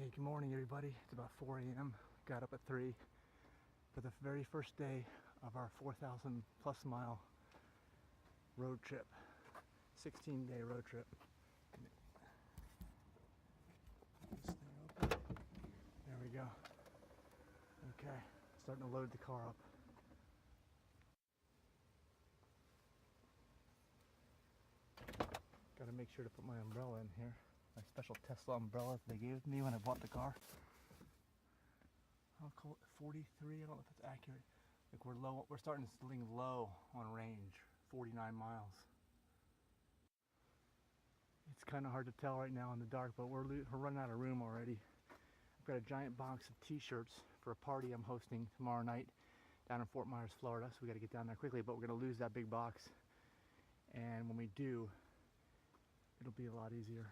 Hey, good morning everybody. It's about 4 a.m. Got up at 3 for the very first day of our 4,000 plus mile road trip. 16-day road trip. This thing open. There we go. Okay, starting to load the car up. Gotta make sure to put my umbrella in here. My special Tesla umbrella they gave me when I bought the car. I'll call it 43. I don't know if that's accurate. Like we're starting to sling low on range, 49 miles. It's kind of hard to tell right now in the dark, but we're running out of room already. I've got a giant box of t-shirts for a party I'm hosting tomorrow night down in Fort Myers, Florida. So we got to get down there quickly, but we're going to lose that big box. And when we do, it'll be a lot easier.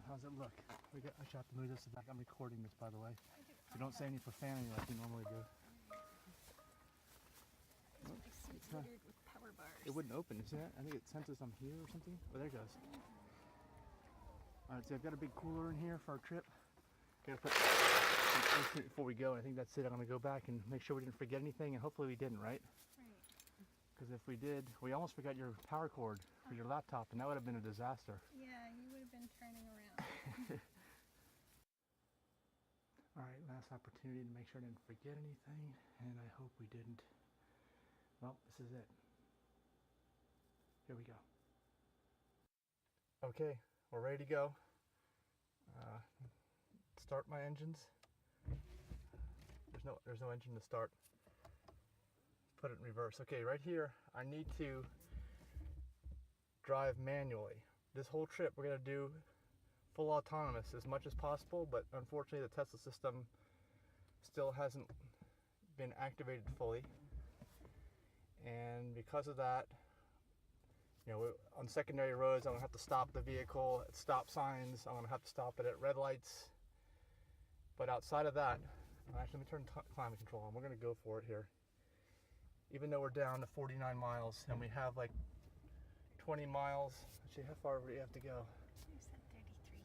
How's it look? I should have to move this back. I'm recording this, by the way. So don't say any profanity like you normally do. It's littered with power bars. It wouldn't open, is that? I think it senses I'm here or something. Oh, there it goes. Alright, so I've got a big cooler in here for our trip. Gotta put some ice in it before we go. I think that's it. I'm gonna go back and make sure we didn't forget anything, and hopefully we didn't, right? Right. Because if we did, we almost forgot your power cord for your laptop, and that would have been a disaster. Yeah, you would have been turning around. Alright, last opportunity to make sure I didn't forget anything, and I hope we didn't. Well, this is it. Here we go. Okay, we're ready to go. Start my engines. There's no engine to start. Put it in reverse. Okay, right here, I need to drive manually. This whole trip we're gonna do full autonomous as much as possible, but unfortunately the Tesla system still hasn't been activated fully. And because of that, you know, on secondary roads, I'm gonna have to stop the vehicle at stop signs. I'm gonna have to stop it at red lights. But outside of that, actually, let me turn climate control on. We're gonna go for it here. Even though we're down to 49 miles and we have like 20 miles. Actually, how far do we have to go? You said 33.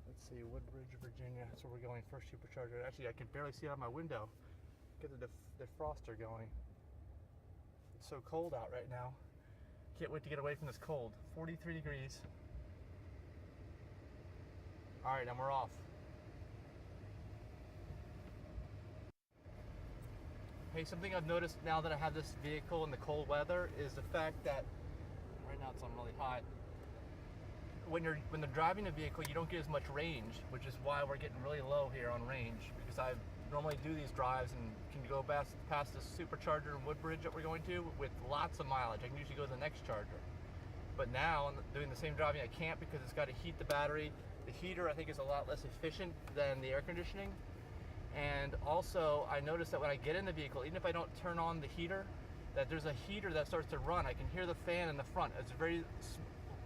Let's see, Woodbridge, Virginia. That's where we're going. First Supercharger. Actually, I can barely see out of my window. Get the defroster going. It's so cold out right now. Can't wait to get away from this cold. 43 degrees. All right, and we're off. Hey, something I've noticed now that I have this vehicle in the cold weather is the fact that right now it's on really hot. When they're driving a vehicle, you don't get as much range, which is why we're getting really low here on range, because I normally do these drives and can go past the Supercharger in Woodbridge that we're going to with lots of mileage. I can usually go to the next charger. But now, I'm doing the same driving, I can't because it's got to heat the battery. The heater, I think, is a lot less efficient than the air conditioning. And also, I noticed that when I get in the vehicle, even if I don't turn on the heater, that there's a heater that starts to run. I can hear the fan in the front. It's a very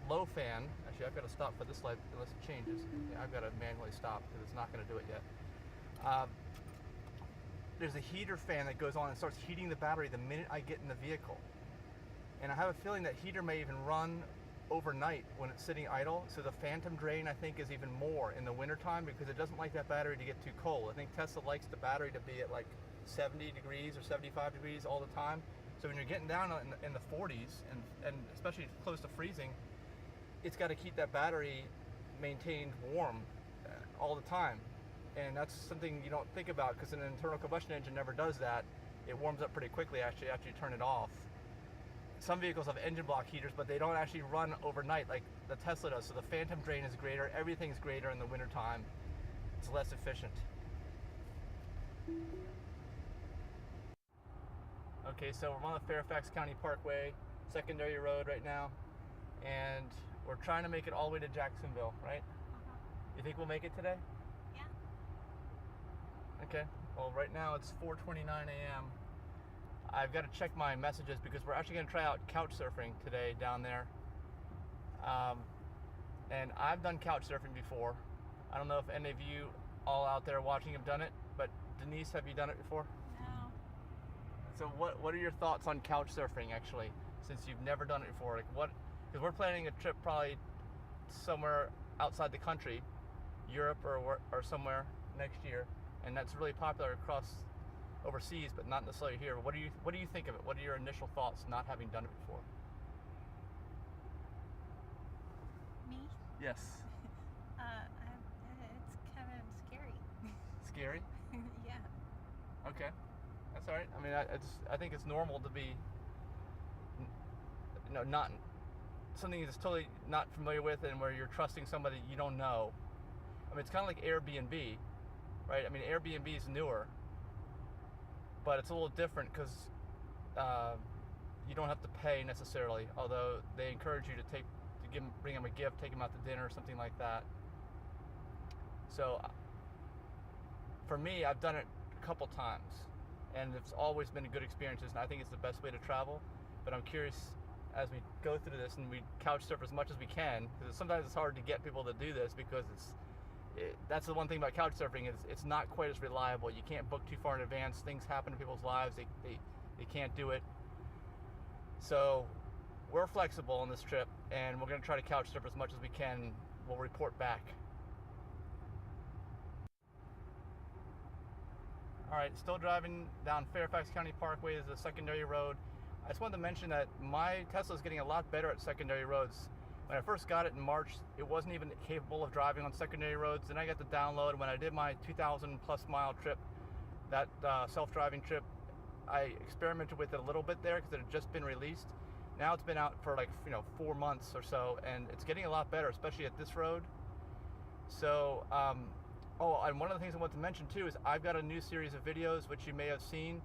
low fan. Actually, I've got to stop for this light unless it changes. Yeah, I've got to manually stop because it's not going to do it yet. There's a heater fan that goes on and starts heating the battery the minute I get in the vehicle. And I have a feeling that heater may even run overnight when it's sitting idle. So the phantom drain, I think, is even more in the wintertime because it doesn't like that battery to get too cold. I think Tesla likes the battery to be at like 70 degrees or 75 degrees all the time. So when you're getting down in the 40s and especially close to freezing, it's got to keep that battery maintained warm all the time. And that's something you don't think about because an internal combustion engine never does that. It warms up pretty quickly actually after you turn it off. Some vehicles have engine block heaters, but they don't actually run overnight like the Tesla does. So the phantom drain is greater. Everything's greater in the wintertime. It's less efficient. Okay, so we're on the Fairfax County Parkway, secondary road right now. And we're trying to make it all the way to Jacksonville, right? You think we'll make it today? Yeah. Okay, well right now it's 4:29 a.m. I've got to check my messages because we're actually going to try out Couchsurfing today down there. And I've done Couchsurfing before. I don't know if any of you all out there watching have done it. But Denise, have you done it before? No. So what are your thoughts on couch surfing, actually, since you've never done it before? Like what? Because we're planning a trip probably somewhere outside the country, Europe or somewhere next year, and that's really popular across overseas, but not necessarily here. What do you think of it? What are your initial thoughts, not having done it before? Me? Yes. It's kind of scary. Scary? Yeah. Okay, that's all right. I mean, I think it's normal to be, not something that's totally not familiar with, and where you're trusting somebody you don't know. I mean, it's kind of like Airbnb, right? I mean, Airbnb is newer, but it's a little different because you don't have to pay necessarily. Although they encourage you to bring them a gift, take them out to dinner, or something like that. So for me, I've done it a couple times, and it's always been good experiences, and I think it's the best way to travel. But I'm curious, as we go through this and we couch surf as much as we can, because sometimes it's hard to get people to do this because that's the one thing about couch surfing, is it's not quite as reliable. You can't book too far in advance. Things happen in people's lives. They can't do it. So we're flexible on this trip, and we're going to try to couch surf as much as we can. We'll report back. All right, still driving down Fairfax County Parkway. Is a secondary road. I just wanted to mention that my Tesla is getting a lot better at secondary roads. When I first got it in March, it wasn't even capable of driving on secondary roads. Then I got the download. When I did my 2,000 plus mile trip, that self-driving trip, I experimented with it a little bit there because it had just been released. Now it's been out for 4 months or so, and it's getting a lot better, especially at this road. So, and one of the things I want to mention too is I've got a new series of videos which you may have seen.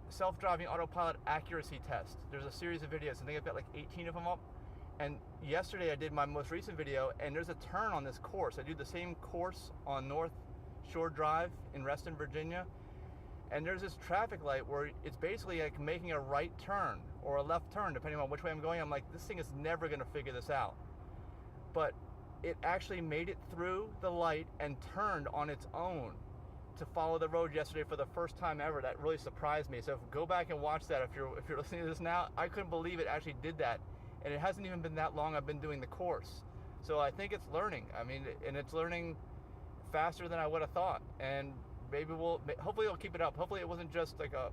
Self-driving autopilot accuracy test. There's a series of videos. I think I've got like 18 of them up. And yesterday I did my most recent video, and there's a turn on this course. I do the same course on North Shore Drive in Reston, Virginia. And there's this traffic light where it's basically like making a right turn or a left turn, depending on which way I'm going. I'm like, this thing is never going to figure this out. But it actually made it through the light and turned on its own to follow the road yesterday for the first time ever. That really surprised me. So go back and watch that if you're listening to this now. I couldn't believe it actually did that. And it hasn't even been that long I've been doing the course. So I think it's learning. I mean, and it's learning faster than I would have thought. And maybe hopefully it'll keep it up. Hopefully it wasn't just like a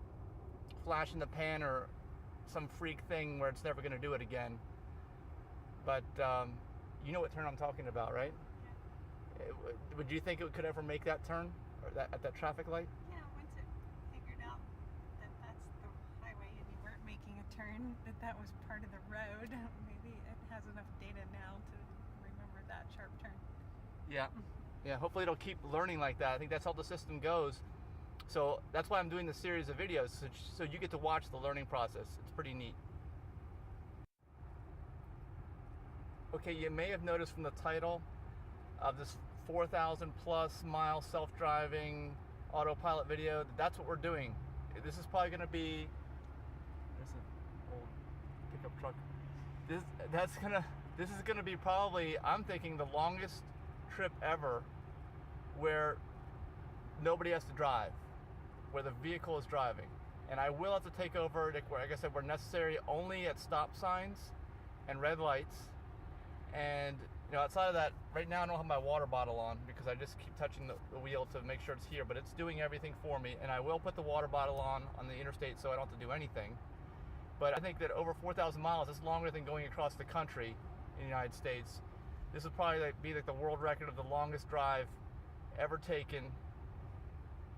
flash in the pan or some freak thing where it's never going to do it again. But you know what turn I'm talking about, right? Yeah. Would you think it could ever make that turn? Or at that traffic light? Yeah, once it figured out that that's the highway and you weren't making a turn, that was part of the road, maybe it has enough data now to remember that sharp turn. Yeah. Yeah, hopefully it'll keep learning like that. I think that's how the system goes. So that's why I'm doing this series of videos, so you get to watch the learning process. It's pretty neat. Okay, you may have noticed from the title of this 4,000 plus mile self-driving autopilot video, that's what we're doing. This is probably going to be, there's an old pickup truck. This is going to be probably, I'm thinking, the longest trip ever where nobody has to drive, where the vehicle is driving. And I will have to take over, like I said, where necessary, only at stop signs and red lights. And outside of that, right now I don't have my water bottle on because I just keep touching the wheel to make sure it's here, but it's doing everything for me. And I will put the water bottle on the interstate so I don't have to do anything. But I think that over 4,000 miles is longer than going across the country in the United States. This would probably be like the world record of the longest drive ever taken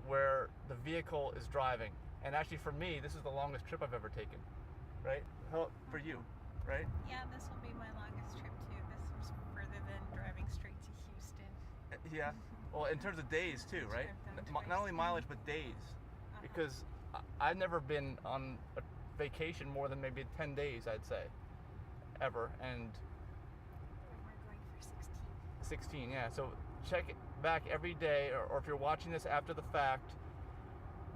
where the vehicle is driving. And actually for me, this is the longest trip I've ever taken, right? How for you, right? Yeah, this will be my longest trip too. This was further than driving straight to Houston. Yeah, well, in terms of days too, right? Not only mileage, but days. Because I've never been on a vacation more than maybe 10 days, I'd say, ever. And we're going for 16, yeah. So check it back every day, or if you're watching this after the fact,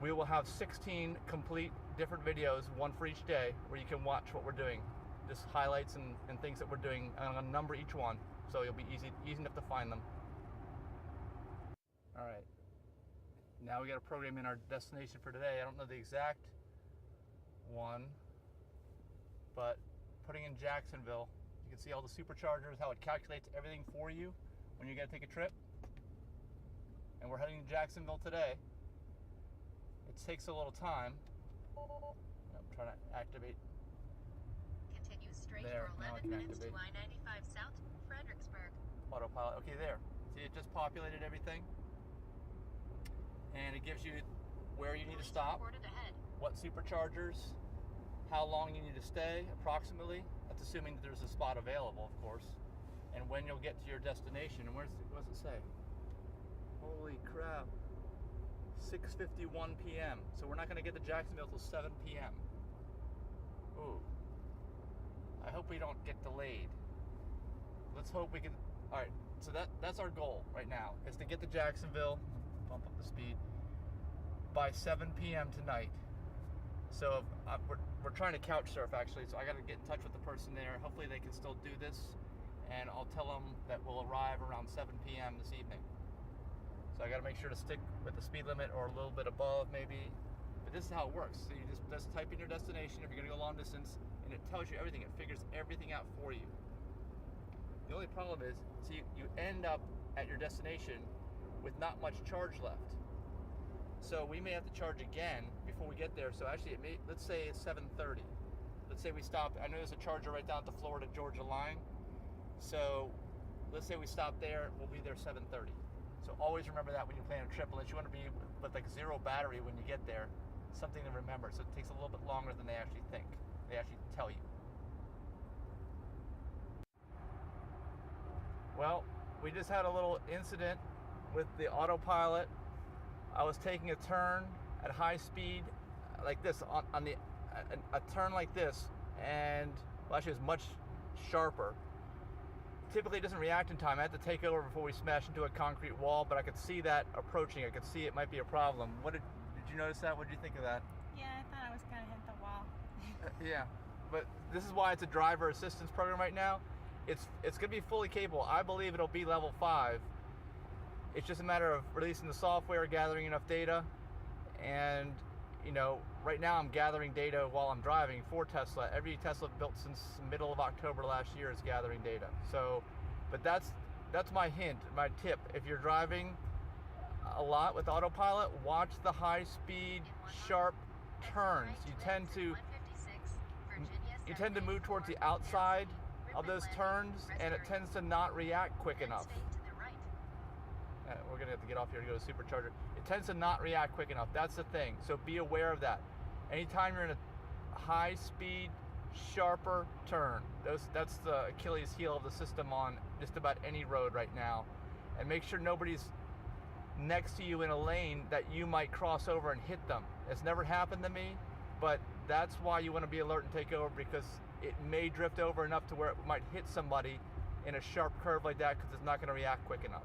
we will have 16 complete different videos, one for each day, where you can watch what we're doing. Just highlights and things that we're doing. I'm going to number each one. so you'll be easy enough to find them. All right, now we got to program in our destination for today. I don't know the exact one, but putting in Jacksonville, you can see all the superchargers, how it calculates everything for you when you're going to take a trip. And we're heading to Jacksonville today. It takes a little time. I'm trying to activate. Continue straight There, for now I 11 can minutes activate. to I-95 South, Fredericksburg. AutoPilot. Okay, there. See, it just populated everything. And it gives you where you need to Police stop, reported ahead. what superchargers, how long you need to stay, approximately. That's assuming that there's a spot available, of course. And when you'll get to your destination. And what does it say? Holy crap. 6:51 p.m. So we're not going to get to Jacksonville till 7 p.m. Ooh. I hope we don't get delayed. Let's hope we can. All right. So that's our goal right now, is to get to Jacksonville, bump up the speed, by 7 p.m. tonight. So we're trying to couch surf, actually, so I got to get in touch with the person there. Hopefully they can still do this, and I'll tell them that we'll arrive around 7 p.m. this evening. So I got to make sure to stick with the speed limit or a little bit above, maybe. But this is how it works. So you just type in your destination if you're going to go long distance, and it tells you everything. It figures everything out for you. The only problem is, so you end up at your destination with not much charge left. So we may have to charge again before we get there. So actually, let's say it's 7:30. Let's say we stop. I know there's a charger right down at the Florida-Georgia line. So let's say we stop there. We'll be there 7:30. So always remember that when you plan a trip, unless you want to be with like zero battery when you get there. Something to remember. So it takes a little bit longer than they actually think. They actually tell you. Well, we just had a little incident with the AutoPilot. I was taking a turn at high speed like this, on a turn like this, and well, actually it's much sharper. Typically it doesn't react in time. I had to take over before we smashed into a concrete wall, but I could see that approaching. I could see it might be a problem. Did you notice that? What did you think of that? Yeah, I thought I was gonna hit the wall. Yeah, but this is why it's a driver assistance program right now. It's going to be fully capable. I believe it'll be level 5. It's just a matter of releasing the software, gathering enough data, and right now I'm gathering data while I'm driving for Tesla. Every Tesla built since the middle of October last year is gathering data. So, but that's my hint, my tip. If you're driving a lot with AutoPilot, watch the high-speed, sharp turns. You tend to move towards the outside of those turns, and it tends to not react quick enough. We're gonna have to get off here to go to Supercharger. It tends to not react quick enough. That's the thing. So be aware of that. Anytime you're in a high-speed, sharper turn, that's the Achilles heel of the system on just about any road right now. And make sure nobody's next to you in a lane that you might cross over and hit them. It's never happened to me, but that's why you want to be alert and take over, because it may drift over enough to where it might hit somebody in a sharp curve like that, because it's not going to react quick enough.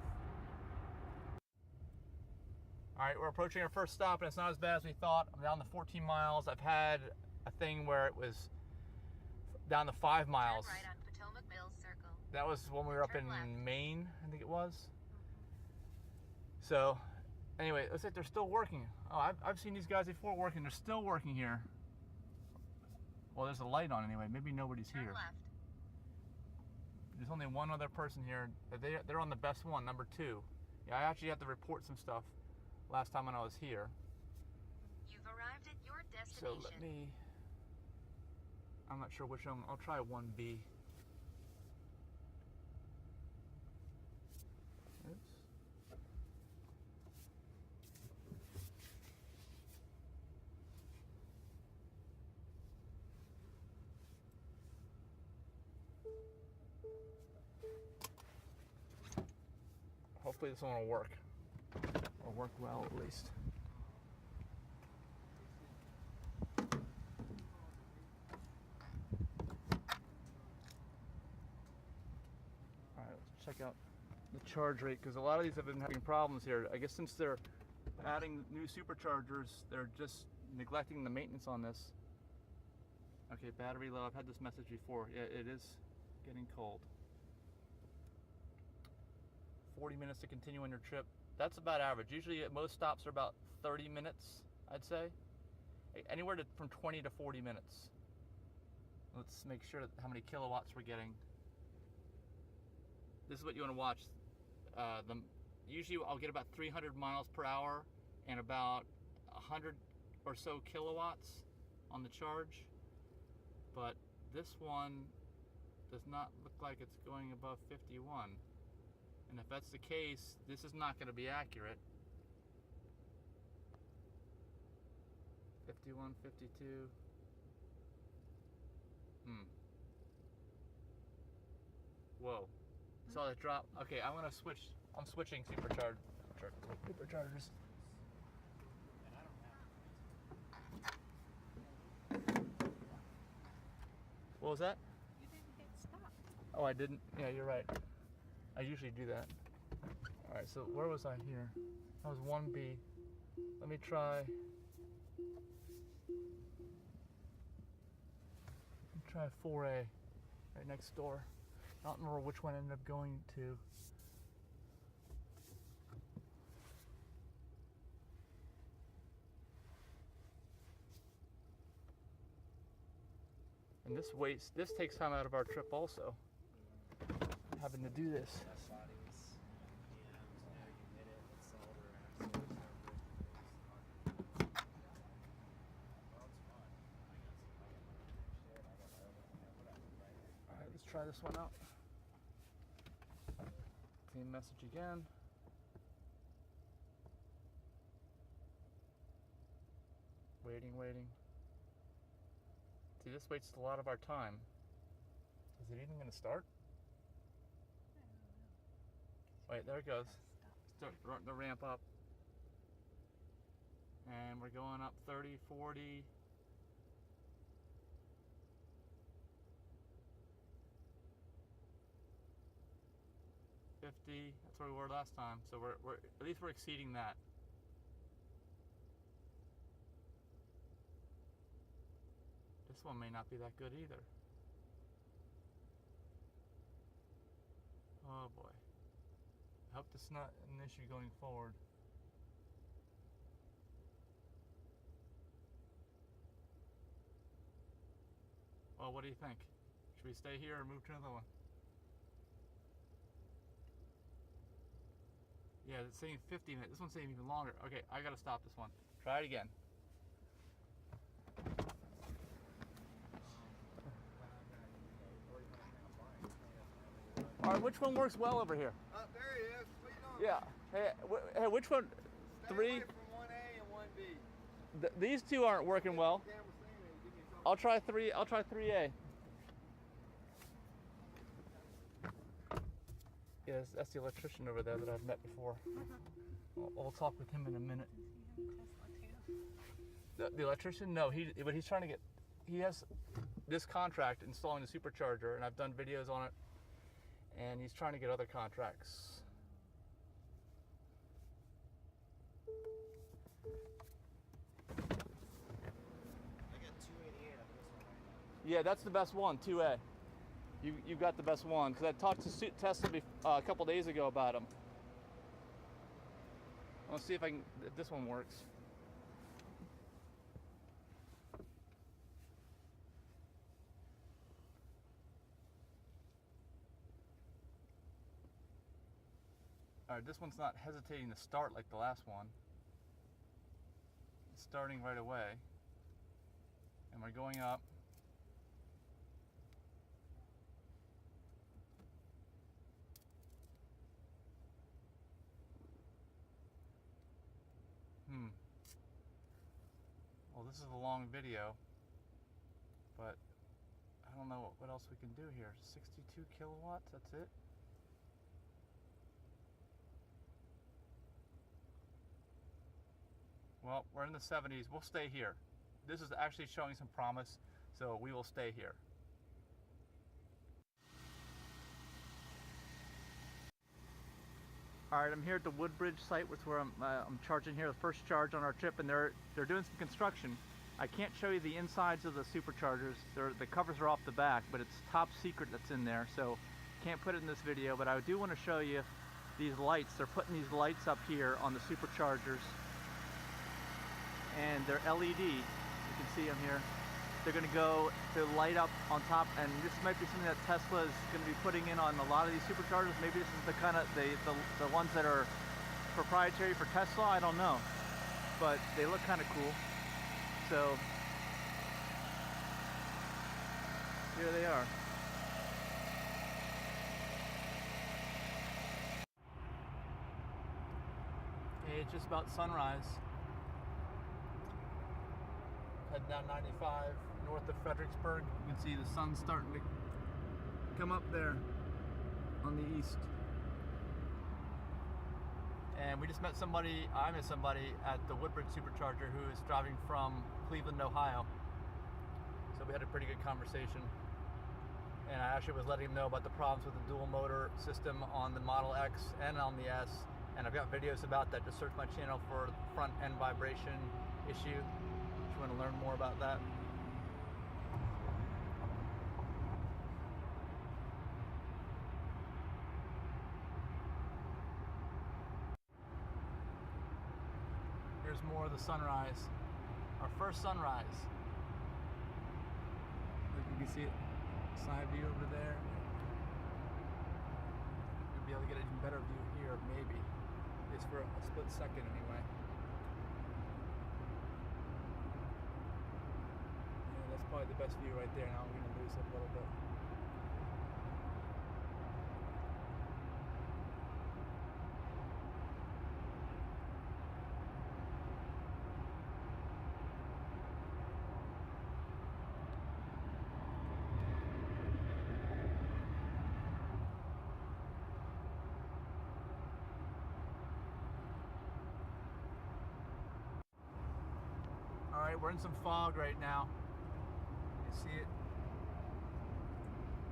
All right, we're approaching our first stop, and it's not as bad as we thought. I'm down to 14 miles. I've had a thing where it was down to 5 miles. Turn right on Potomac Mills Circle. That was when we were up Turn in left. Maine, I think it was. So, anyway, it looks like they're still working. Oh, I've seen these guys before working. They're still working here. Well, there's a light on anyway. Maybe nobody's Turn here. left. There's only one other person here. They're on the best one, number 2. Yeah, I actually have to report some stuff last time when I was here. You've arrived at your So destination. I'm not sure which one. I'll try 1B. Oops. Hopefully this one will work. Or work well, at least. Alright, let's check out the charge rate, because a lot of these have been having problems here. I guess since they're adding new superchargers, they're just neglecting the maintenance on this. Okay, battery low. I've had this message before. Yeah, it is getting cold. 40 minutes to continue on your trip. That's about average. Usually most stops are about 30 minutes, I'd say. Anywhere from 20 to 40 minutes. Let's make sure how many kilowatts we're getting. This is what you want to watch. Usually I'll get about 300 miles per hour and about 100 or so kilowatts on the charge. But this one does not look like it's going above 51. And if that's the case, this is not going to be accurate. 51, 52. Whoa. Saw that drop. Okay, I'm gonna switch. I'm switching superchargers. What was that? You didn't hit stop. Oh, I didn't. Yeah, you're right. I usually do that. All right. So where was I here? That was 1B. Let me try. Try 4A, right next door. I don't remember which one I ended up going to. And this takes time out of our trip also. Having to do this. Let's try this one out. Same message again. Waiting. See, this wastes a lot of our time. Is it even going to start? I don't know. Wait, there it goes. Starting to ramp up. And we're going up 30, 40. 50, that's where we were last time. So we're at least we're exceeding that. This one may not be that good either. Oh boy. I hope this is not an issue going forward. Well, what do you think? Should we stay here or move to another one? Yeah, it's saying 50 minutes. This one's saying even longer. Okay, I gotta stop this one. Try it again. All right, which one works well over here? There he is. What you doing? Yeah. Hey, which one? Stay 3? away from 1A and 1B. These two aren't working well. Camera saying that, give me a I'll try 3. I'll try 3A. Yeah, that's the electrician over there that I've met before. I'll talk with him in a minute. Does he have a Tesla too? The electrician? No, but he's trying to get. He has this contract installing the supercharger, and I've done videos on it. And he's trying to get other contracts. I got 288 on this one right Yeah, that's the best one, 2A. You got the best one, because I talked to Tesla a couple days ago about them. Let's see if this one works. All right, this one's not hesitating to start like the last one. It's starting right away. And we're going up. Well, this is a long video, but I don't know what else we can do here. 62 kilowatts, that's it? Well, we're in the 70s. We'll stay here. This is actually showing some promise, so we will stay here. All right, I'm here at the Woodbridge site, which where I'm charging here, the first charge on our trip, and they're doing some construction. I can't show you the insides of the superchargers. The covers are off the back, but it's top secret that's in there, so can't put it in this video. But I do want to show you these lights. They're putting these lights up here on the superchargers, and they're LED. You can see them here. They're going to go to light up on top, and this might be something that Tesla is going to be putting in on a lot of these superchargers. Maybe this is the kind of the ones that are proprietary for Tesla. I don't know, but they look kind of cool. So here they are. Okay, it's just about sunrise. Heading down 95 north of Fredericksburg. You can see the sun starting to come up there on the east. And we just met somebody, I met somebody at the Woodbridge Supercharger who is driving from Cleveland, Ohio. So we had a pretty good conversation. And I actually was letting him know about the problems with the dual motor system on the Model X and on the S. And I've got videos about that. Just search my channel for front end vibration issue if you want to learn more about that. Here's more of the sunrise. Our first sunrise. You can see it, side view over there. You'll be able to get an even better view here, maybe. It's for a split second anyway. Yeah, that's probably the best view right there. Now I'm going to lose it a little bit. Alright, we're in some fog right now. You see it?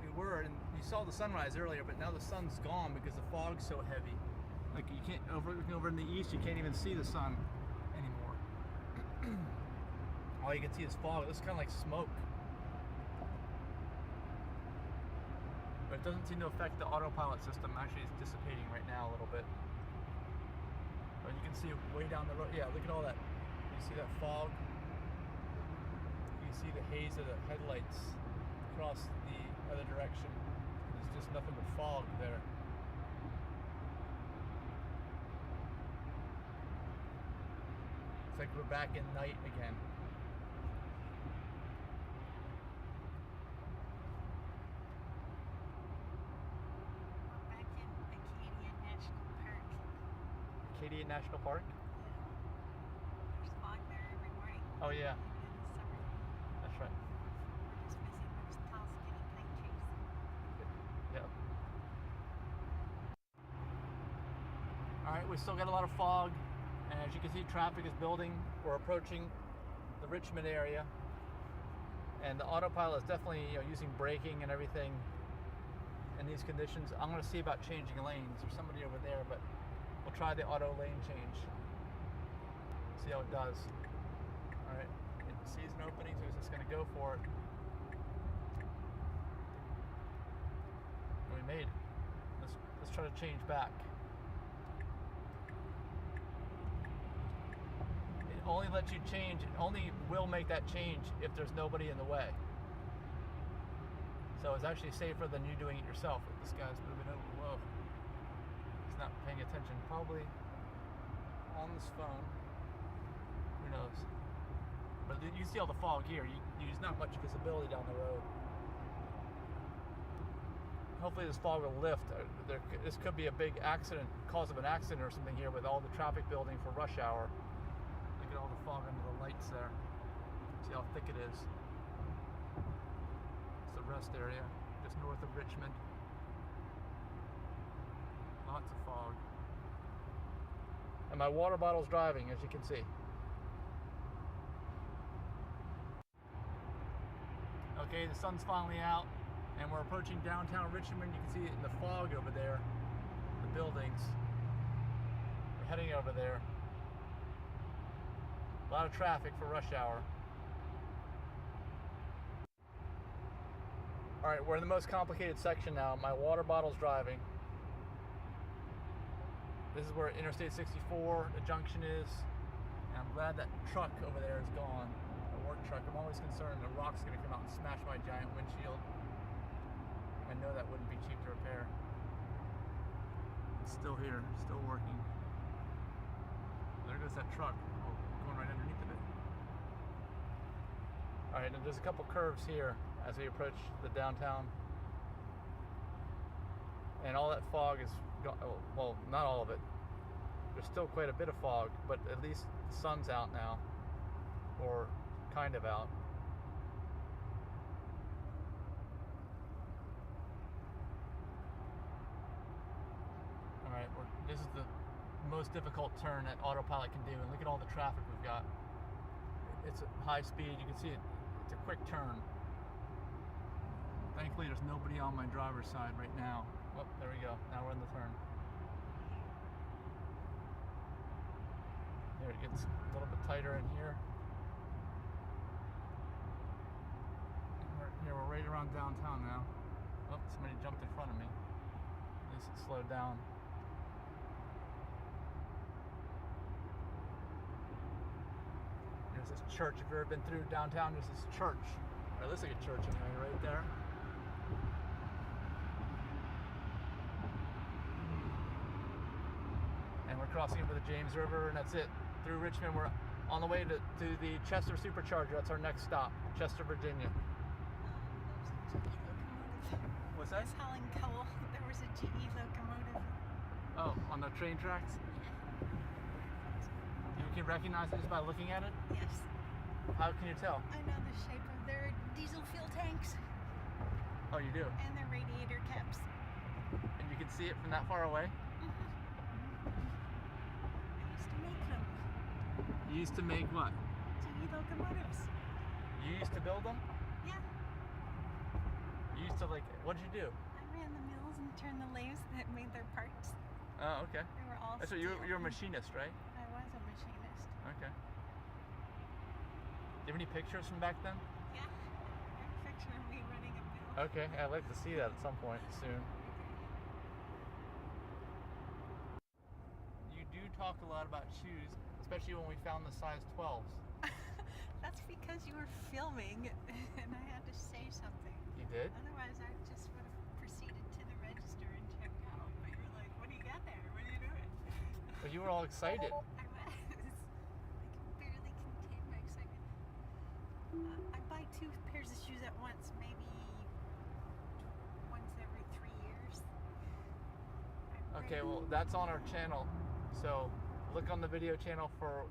We were, and you saw the sunrise earlier, but now the sun's gone because the fog's so heavy. Like you can't, over in the east, you can't even see the sun anymore. All you can see is fog. It looks kind of like smoke. But it doesn't seem to affect the autopilot system. Actually, it's dissipating right now a little bit. But you can see way down the road. Yeah, look at all that. You see that fog? You see the haze of the headlights across the other direction. There's just nothing but fog there. It's like we're back in night again. We're back in Acadian National Park. Acadian National Park? There's fog there every morning. Oh yeah, Even in the summer. that's right. We're just missing those tall, skinny pine trees. Yep. Alright, we still got a lot of fog, and as you can see, traffic is building. We're approaching the Richmond area, and the autopilot is definitely, using braking and everything in these conditions. I'm going to see about changing lanes. There's somebody over there, but we'll try the auto lane change. See how it does. Alright, it sees an opening, so it's just going to go for it. And we made it. Let's try to change back. It only lets you change, it only will make that change if there's nobody in the way. So it's actually safer than you doing it yourself. This guy's moving over. Whoa. He's not paying attention. Probably on this phone. Who knows? But you see all the fog here. There's not much visibility down the road. Hopefully this fog will lift. This could be a big accident, cause of an accident or something here with all the traffic building for rush hour. Look at all the fog under the lights there. See how thick it is. It's the rest area, just north of Richmond. Lots of fog. And my water bottle's driving, as you can see. Okay, the sun's finally out, and we're approaching downtown Richmond. You can see it in the fog over there, the buildings. We're heading over there. A lot of traffic for rush hour. Alright, we're in the most complicated section now. My water bottle's driving. This is where Interstate 64, the junction is. And I'm glad that truck over there is gone. The work truck. I'm always concerned a rock's gonna come out and smash my giant windshield. I know that wouldn't be cheap to repair. It's still here, still working. There goes that truck, going right underneath of it. All right, now there's a couple curves here as we approach the downtown. And all that fog is, well, not all of it. There's still quite a bit of fog, but at least the sun's out now, or kind of out. All right, this is the most difficult turn that AutoPilot can do, and look at all the traffic we've got. It's at high speed, you can see it. It's a quick turn. Thankfully, there's nobody on my driver's side right now. Oh, there we go. Now we're in the turn. There, it gets a little bit tighter in here. We're right around downtown now. Oh, somebody jumped in front of me. At least it slowed down. There's this church. If you've ever been through downtown, there's this church. Or it looks like a church anyway, right there. And we're crossing over the James River, and that's it. Through Richmond, we're on the way to the Chester Supercharger. That's our next stop, Chester, Virginia. There's a GE locomotive. What's I that? was hauling coal. There was a GE locomotive. Oh, on the train tracks? You can recognize it just by looking at it? Yes. How can you tell? I know the shape of their diesel fuel tanks Oh, you do? and their radiator caps. And you can see it from that far away? I used to make them. You used to make what? GE locomotives. You used to build them? Yeah. You used to what did you do? I ran the mills and turned the lathes that made their parts. Oh, okay. They were all So steel. you're a machinist, right? I was a machinist. Okay. Do you have any pictures from back then? Yeah. I have a picture of me running a mill. Okay, I'd like to see that at some point soon. You do talk a lot about shoes, especially when we found the size 12s. That's because you were filming and I had to say something. You did? Otherwise, I just would have proceeded to the register and checked out. But you were like, what do you got there? What are you doing? But you were all excited. I was. I can barely contain my excitement. I buy 2 pairs of shoes at once, maybe once every 3 years. Okay, well, that's on our channel. So look on the video channel for,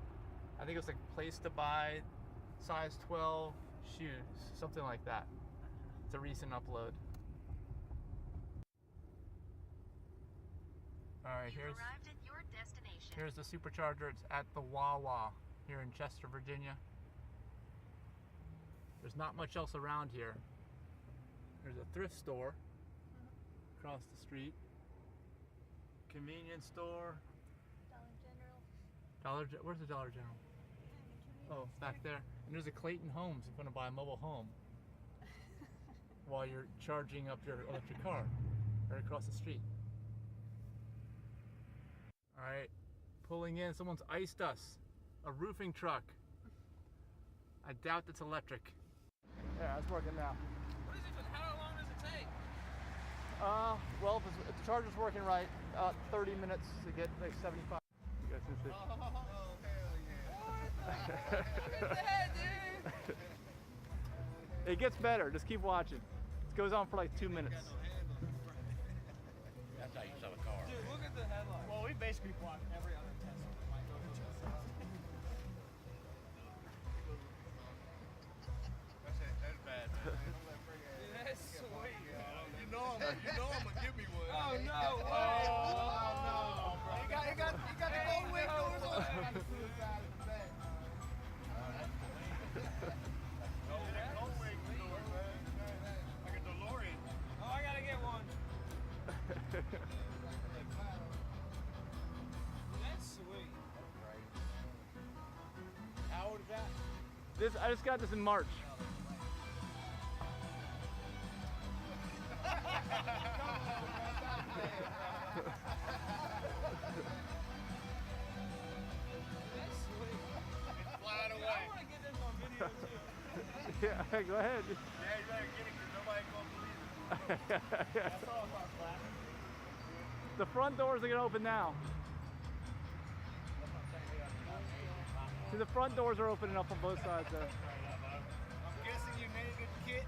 I think it was place to buy size 12 shoes, something like that. It's a recent upload. All right, You've arrived at your destination. here's the Supercharger. It's at the Wawa here in Chester, Virginia. There's not much else around here. There's a thrift store across the street. Convenience store. Dollar General. Where's the Dollar General? Oh, back there. And there's a Clayton Homes if you want to buy a mobile home while you're charging up your electric car right across the street. All right, pulling in. Someone's iced us. A roofing truck. I doubt it's electric. Yeah, it's working now. What is it? How long does it take? Well, if the charger's working right, 30 minutes to get 75. You guys can see. Oh, hell yeah. Look at that, dude. It gets better. Just keep watching. It goes on for 2 minutes. That's how you sell a car. Dude, look at the headline. Well, we basically blocked every other Tesla that might go to Tesla. That's bad, man. Dude, that's sweet. You know I'm gonna give me one. Oh, no. Oh, no, bro. You got the gold wing doors on it. Like a DeLorean. Oh, I gotta get one. That's sweet. How old is that? I just got this in March. Yeah, go ahead. Yeah, you better get it because nobody's going to believe it. That's all about flapping. The front doors are gonna open now. See, the front doors are opening up on both sides there. I'm guessing you made a good kit.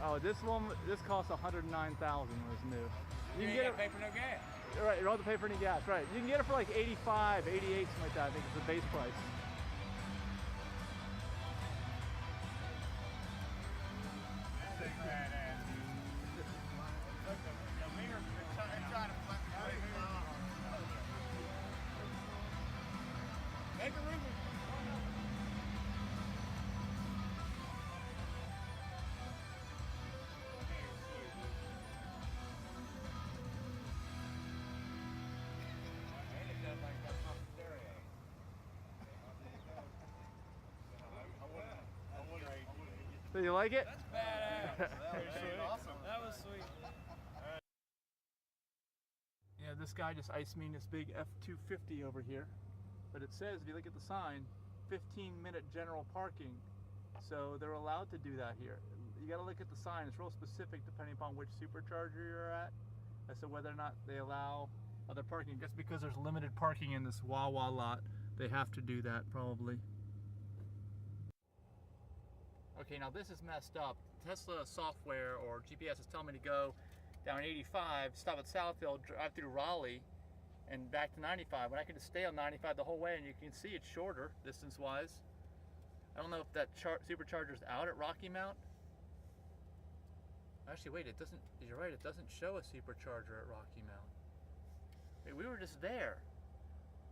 Oh, this costs $109,000 when it's new. You can get it. Pay for no gas. Right, you don't have to pay for any gas. Right, you can get it for like 85, 88, something like that. I think it's the base price. Make a room. So you like it? Badass. That was awesome. That was sweet. Yeah, this guy just iced me in this big F250 over here. But it says, if you look at the sign, 15-minute general parking. So they're allowed to do that here. You got to look at the sign. It's real specific depending upon which supercharger you're at as to whether or not they allow other parking. Just because there's limited parking in this Wawa lot, they have to do that probably. Okay, now this is messed up. Tesla software or GPS is telling me to go down 85, stop at Southfield, drive through Raleigh, and back to 95. When I can just stay on 95 the whole way, and you can see it's shorter distance-wise. I don't know if that supercharger's out at Rocky Mount. Actually, wait, it doesn't. You're right. It doesn't show a supercharger at Rocky Mount. Wait, we were just there.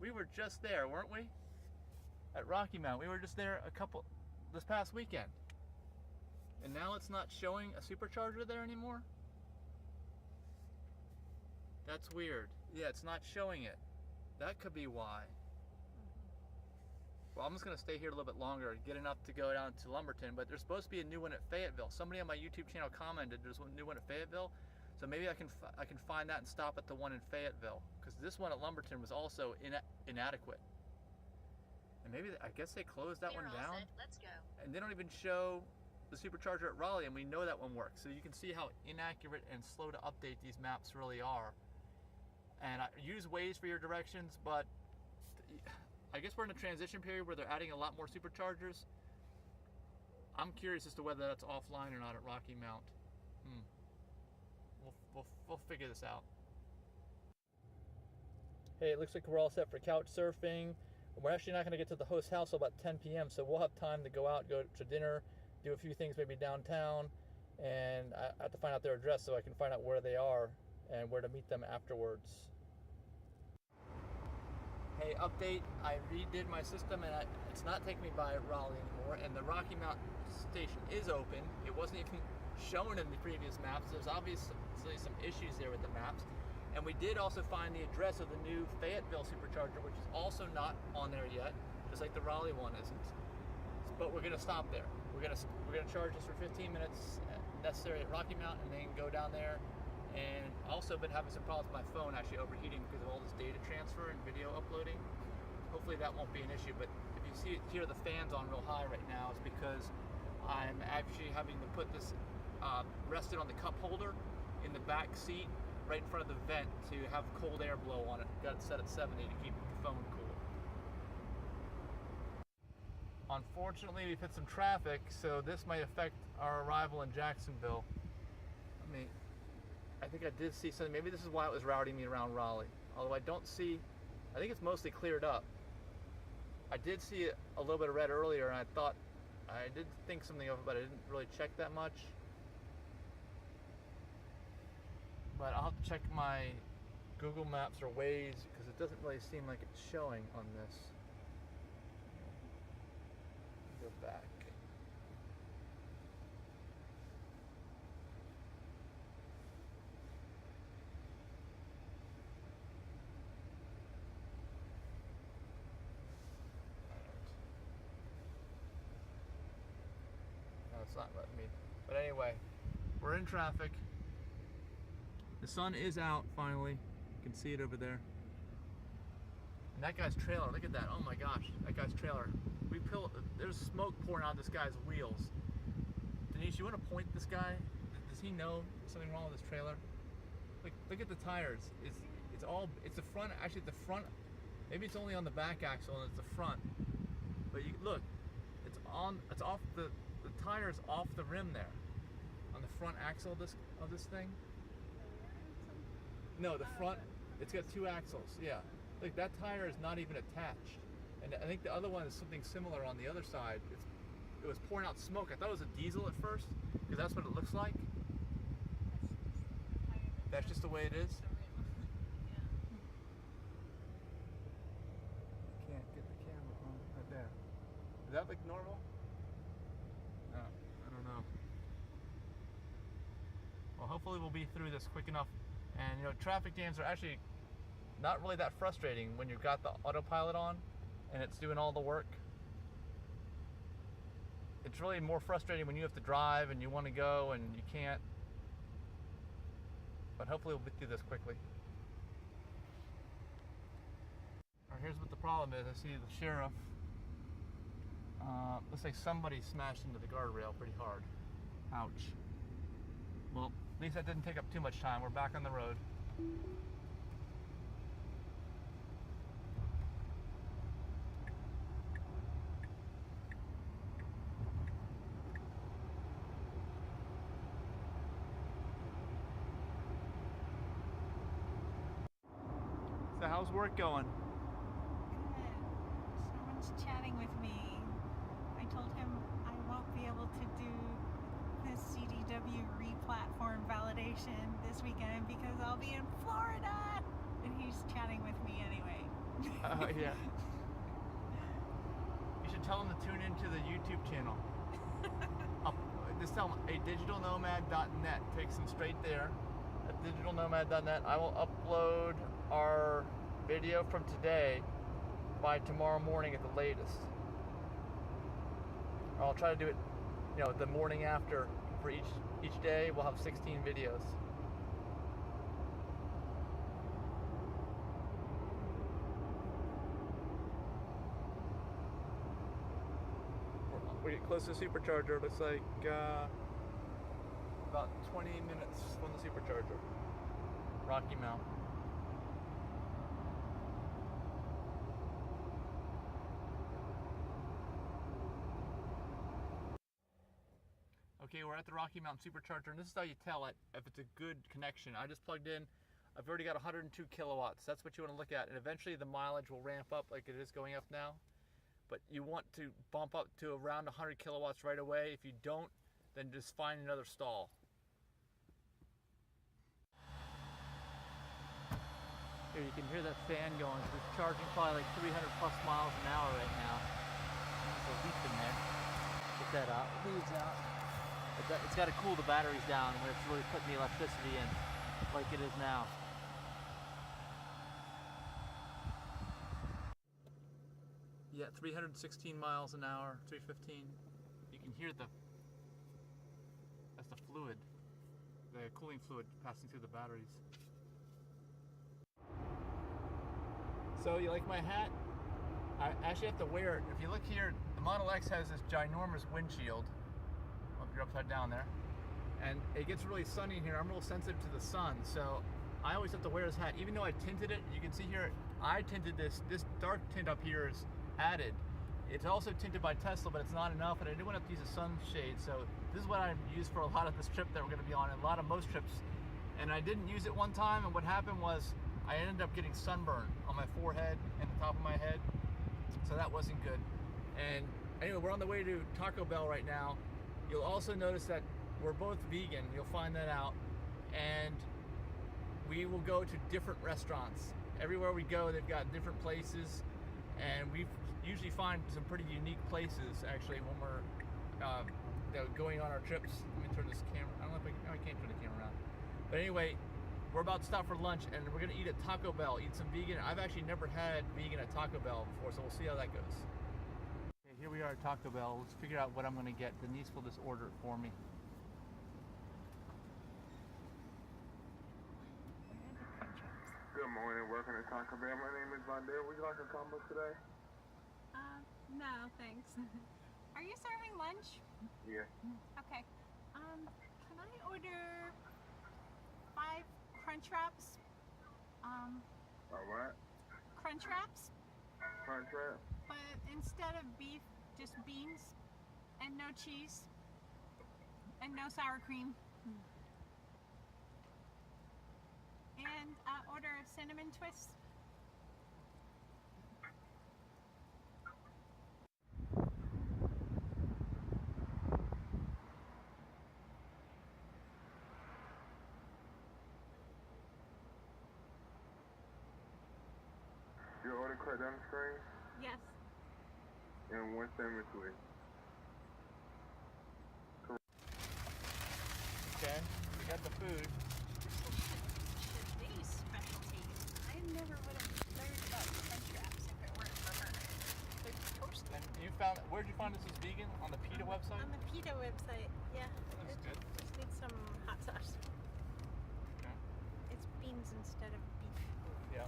We were just there, weren't we? At Rocky Mount, we were just there this past weekend. And now it's not showing a supercharger there anymore? That's weird. Yeah, it's not showing it. That could be why. Well, I'm just going to stay here a little bit longer, get enough to go down to Lumberton, but there's supposed to be a new one at Fayetteville. Somebody on my YouTube channel commented there's a new one at Fayetteville, so maybe I can find that and stop at the one in Fayetteville, because this one at Lumberton was also inadequate. And maybe, I guess they closed that We're one all down. set. Let's go. And they don't even show the supercharger at Raleigh, and we know that one works. So you can see how inaccurate and slow to update these maps really are. And I use Waze for your directions, but I guess we're in a transition period where they're adding a lot more superchargers. I'm curious as to whether that's offline or not at Rocky Mount. We'll figure this out. Hey, it looks like we're all set for Couchsurfing. We're actually not going to get to the host house till about 10 p.m., so we'll have time to go out, go to dinner, do a few things maybe downtown, and I have to find out their address so I can find out where they are and where to meet them afterwards. Hey, update, I redid my system and it's not taking me by Raleigh anymore, and the Rocky Mount station is open. It wasn't even shown in the previous maps. There's obviously some issues there with the maps. And we did also find the address of the new Fayetteville supercharger, which is also not on there yet, just like the Raleigh one isn't. But we're gonna stop there. We're gonna charge us for 15 minutes necessary at Rocky Mount, and then go down there. And also been having some problems with my phone actually overheating because of all this data transfer and video uploading. Hopefully that won't be an issue, but if you see here the fan's on real high right now, it's because I'm actually having to put this rested on the cup holder in the back seat right in front of the vent to have cold air blow on it. Got it set at 70 to keep the phone cool. Unfortunately, we've hit some traffic, so this might affect our arrival in Jacksonville. I think I did see something. Maybe this is why it was routing me around Raleigh. Although I don't see, I think it's mostly cleared up. I did see a little bit of red earlier, and I did think something of it, but I didn't really check that much. But I'll have to check my Google Maps or Waze, because it doesn't really seem like it's showing on this. Go back. It's not letting me. But anyway, we're in traffic. The sun is out finally. You can see it over there. And that guy's trailer, look at that. Oh my gosh, that guy's trailer. There's smoke pouring out of this guy's wheels. Denise, you want to point this guy? Does he know something wrong with his trailer? Look at the tires. It's the front, actually the front, maybe it's only on the back axle and it's the front. But you look, it's off the tire's off the rim there. On the front axle of this thing. No, the front, it's got two axles, yeah. Look, that tire is not even attached. And I think the other one is something similar on the other side. It was pouring out smoke. I thought it was a diesel at first, because that's what it looks like. That's just the way it is. Can't get the camera on right there. Does that look normal? No, I don't know. Well, hopefully we'll be through this quick enough. And you know, traffic jams are actually not really that frustrating when you've got the AutoPilot on and it's doing all the work. It's really more frustrating when you have to drive and you want to go and you can't. But hopefully we'll get through this quickly. All right, here's what the problem is. I see the sheriff. Looks like somebody smashed into the guardrail pretty hard. Ouch. Well, at least that didn't take up too much time. We're back on the road. So how's work going? Good. Someone's chatting with me. I told him I won't be able to do the CDW re-platform validation this weekend because I'll be in Florida. And he's chatting with me anyway. Oh, yeah. You should tell him to tune into the YouTube channel. Just tell him digitalnomad.net. Takes him straight there. At digitalnomad.net. I will upload our video from today by tomorrow morning at the latest. I'll try to do it, you know, the morning after. For each day, we'll have 16 videos. We get close to the Supercharger. Looks like about 20 minutes from the Supercharger. Rocky Mount. Okay, we're at the Rocky Mountain Supercharger, and this is how you tell it if it's a good connection. I just plugged in. I've already got 102 kilowatts. That's what you want to look at, and eventually the mileage will ramp up like it is going up now. But you want to bump up to around 100 kilowatts right away. If you don't, then just find another stall. Here you can hear that fan going. It's charging probably like 300 plus miles an hour right now. There's a leak in there. Get that out. Leaves out. It's got to cool the batteries down when it's really putting the electricity in like it is now. Yeah, 316 miles an hour, 315. You can hear that's the fluid, the cooling fluid passing through the batteries. So you like my hat? I actually have to wear it. If you look here, the Model X has this ginormous windshield. You're upside down there, and it gets really sunny in here. I'm real sensitive to the sun, so I always have to wear this hat. Even though I tinted it, you can see here, I tinted this dark tint up here is added. It's also tinted by Tesla, but it's not enough, and I didn't want to use a sunshade, so this is what I use for a lot of this trip that we're going to be on, and a lot of most trips. And I didn't use it one time, and what happened was I ended up getting sunburn on my forehead and the top of my head, so that wasn't good. And anyway, we're on the way to Taco Bell right now. You'll also notice that we're both vegan. You'll find that out. And we will go to different restaurants. Everywhere we go, they've got different places. And we usually find some pretty unique places, actually, when we're going on our trips. Let me turn this camera. I don't know if I can't turn the camera around. But anyway, we're about to stop for lunch, and we're going to eat at Taco Bell, eat some vegan. I've actually never had vegan at Taco Bell before, so we'll see how that goes. Here we are at Taco Bell. Let's figure out what I'm going to get. Denise will just order it for me. Good morning working at Taco Bell. My name is Vondell. Would you like a combo today? No, thanks. Are you serving lunch? Yeah. Okay. Can I order 5 crunch wraps? Alright. Crunch wraps, Crunch wrap. but instead of beef, just beans and no cheese and no sour cream. And order a cinnamon twist. Your order correct on the screen? Yes. And one cinnamon twist. Okay, we got the food. These specialties. I never would have learned about crunch wraps if it weren't for her. They're toasted. And you found, where'd you find this is vegan? On the PETA website? On the PETA website, yeah. That's good. Just need some hot sauce. Okay. It's beans instead of beef. Yeah.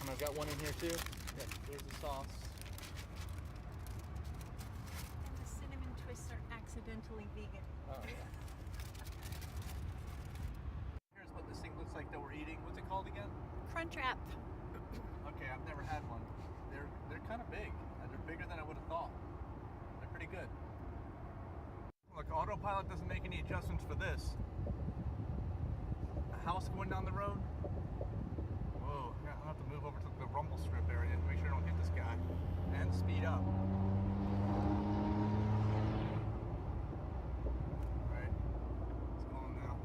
And I've got one in here too. Yep, here's the sauce. And the cinnamon twists are accidentally vegan. Oh yeah. Here's what this thing looks like that we're eating. What's it called again? Crunch wrap. Okay, I've never had one. They're kind of big. They're bigger than I would have thought. They're pretty good. Look, AutoPilot doesn't make any adjustments for this. A house going down the road. Whoa, I'll have to move over to the rumble strip area to make sure I don't hit this guy. And speed up. Alright, it's going now.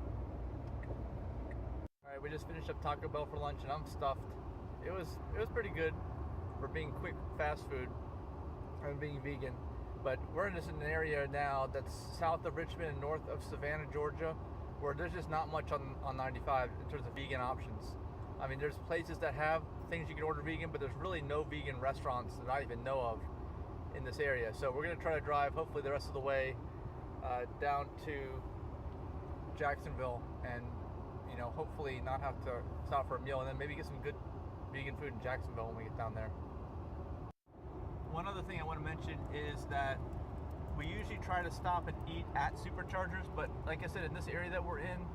Alright, we just finished up Taco Bell for lunch and I'm stuffed. It was pretty good for being quick fast food and being vegan. But we're in an area now that's south of Richmond and north of Savannah, Georgia, where there's just not much on 95 in terms of vegan options. I mean, there's places that have things you can order vegan, but there's really no vegan restaurants that I even know of in this area. So we're gonna try to drive, hopefully the rest of the way, down to Jacksonville and, you know, hopefully not have to stop for a meal and then maybe get some good vegan food in Jacksonville when we get down there. One other thing I want to mention is that we usually try to stop and eat at Superchargers, but like I said, in this area that we're in,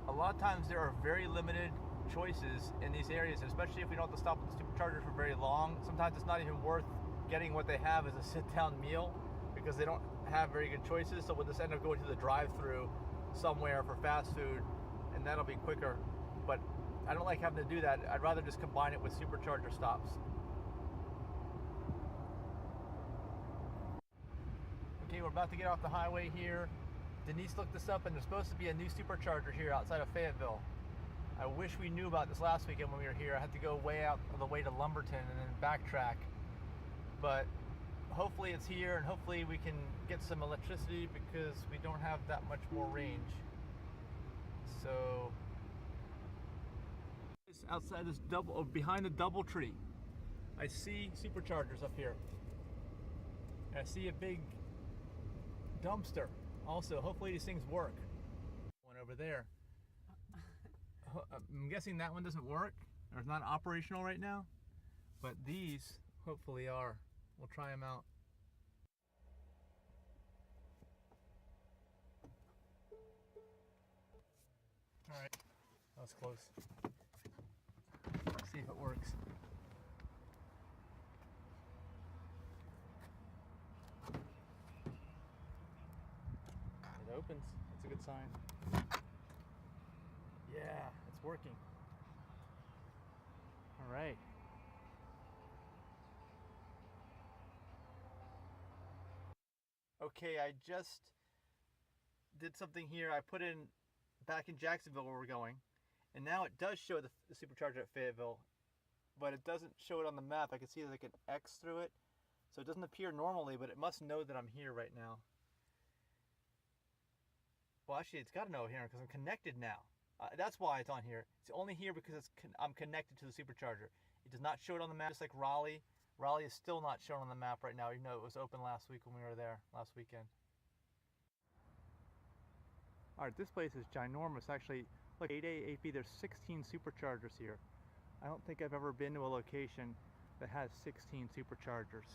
a lot of times there are very limited choices in these areas, especially if we don't have to stop at the Superchargers for very long. Sometimes it's not even worth getting what they have as a sit-down meal because they don't have very good choices, so we'll just end up going to the drive-thru somewhere for fast food, and that'll be quicker. But I don't like having to do that. I'd rather just combine it with Supercharger stops. Okay, we're about to get off the highway here. Denise looked this up and there's supposed to be a new Supercharger here outside of Fayetteville. I wish we knew about this last weekend when we were here. I had to go way out of the way to Lumberton and then backtrack. But hopefully it's here and hopefully we can get some electricity because we don't have that much more range. So outside this behind the double tree, I see Superchargers up here. And I see a big dumpster. Also, hopefully these things work. One over there. I'm guessing that one doesn't work or it's not operational right now, but these hopefully are. We'll try them out. All right, that was close. Let's see if it works. It opens. That's a good sign. Yeah, it's working. All right. Okay, I just did something here. I put in back in Jacksonville where we're going, and now it does show the Supercharger at Fayetteville, but it doesn't show it on the map. I can see like an X through it, so it doesn't appear normally, but it must know that I'm here right now. Well, actually, it's got to know here because I'm connected now. That's why it's on here. It's only here because I'm connected to the Supercharger. It does not show it on the map, just like Raleigh. Raleigh is still not shown on the map right now, even though it was open last week when we were there, last weekend. All right, this place is ginormous. Actually, look, 8A, AP, there's 16 superchargers here. I don't think I've ever been to a location that has 16 superchargers.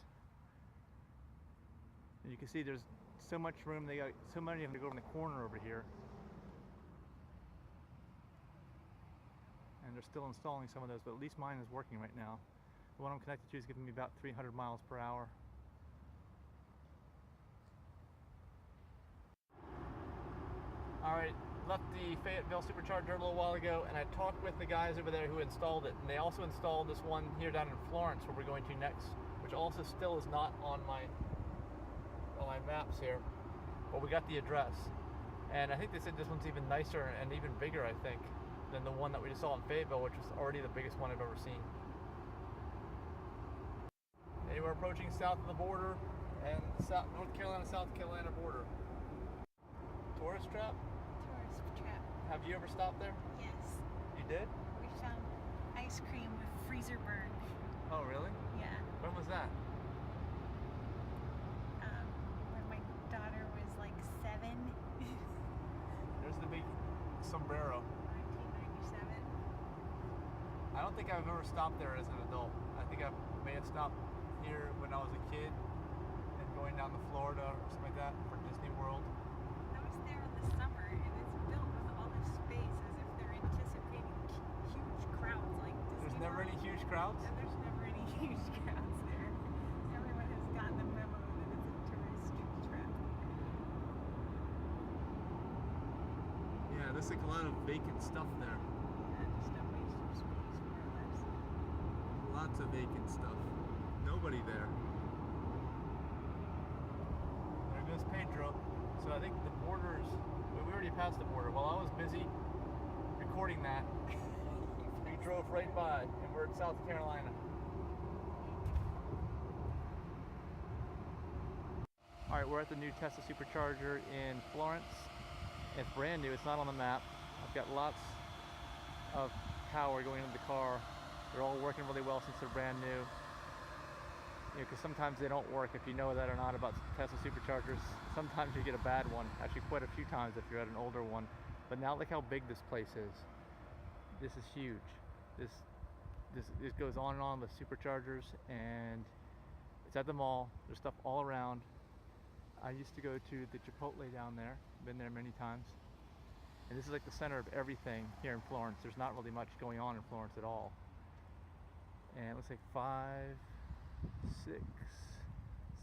And you can see there's so much room. They got so many of them to go in the corner over here. And they're still installing some of those, but at least mine is working right now. The one I'm connected to is giving me about 300 miles per hour. All right, left the Fayetteville Supercharger a little while ago, and I talked with the guys over there who installed it, and they also installed this one here down in Florence, where we're going to next, which also still is not on my maps here, but we got the address, and I think they said this one's even nicer and even bigger, I think, than the one that we just saw in Fayetteville, which was already the biggest one I've ever seen. And we're approaching south of the border and North Carolina-South Carolina border. Tourist trap? Tourist trap. Have you ever stopped there? Yes. You did? We found ice cream with freezer burn. Oh, really? Yeah. When was that? When my daughter was like 7. There's the big sombrero. 1997. I don't think I've ever stopped there as an adult. I think I may have stopped here when I was a kid and going down to Florida or something like that for Disney World. I was there in the summer, and it's built with all this space as if they're anticipating huge crowds like Disney There's never World. any huge crowds? And there's never any huge crowds there. Everyone has gotten the memo that it's a tourist trap. Yeah, there's like a lot of vacant stuff there. Yeah, just a waste of space, more or less. Lots of vacant stuff. Nobody there. There goes Pedro. So I think the border's, we already passed the border. While I was busy recording that, we drove right by and we're in South Carolina. All right, we're at the new Tesla Supercharger in Florence. It's brand new, it's not on the map. I've got lots of power going into the car. They're all working really well since they're brand new. You know, because sometimes they don't work, if you know that or not about Tesla Superchargers. Sometimes you get a bad one, actually quite a few times if you're at an older one. But now look how big this place is. This is huge. This goes on and on with superchargers, and it's at the mall. There's stuff all around. I used to go to the Chipotle down there, been there many times. And this is like the center of everything here in Florence. There's not really much going on in Florence at all. And it looks like 5, 6,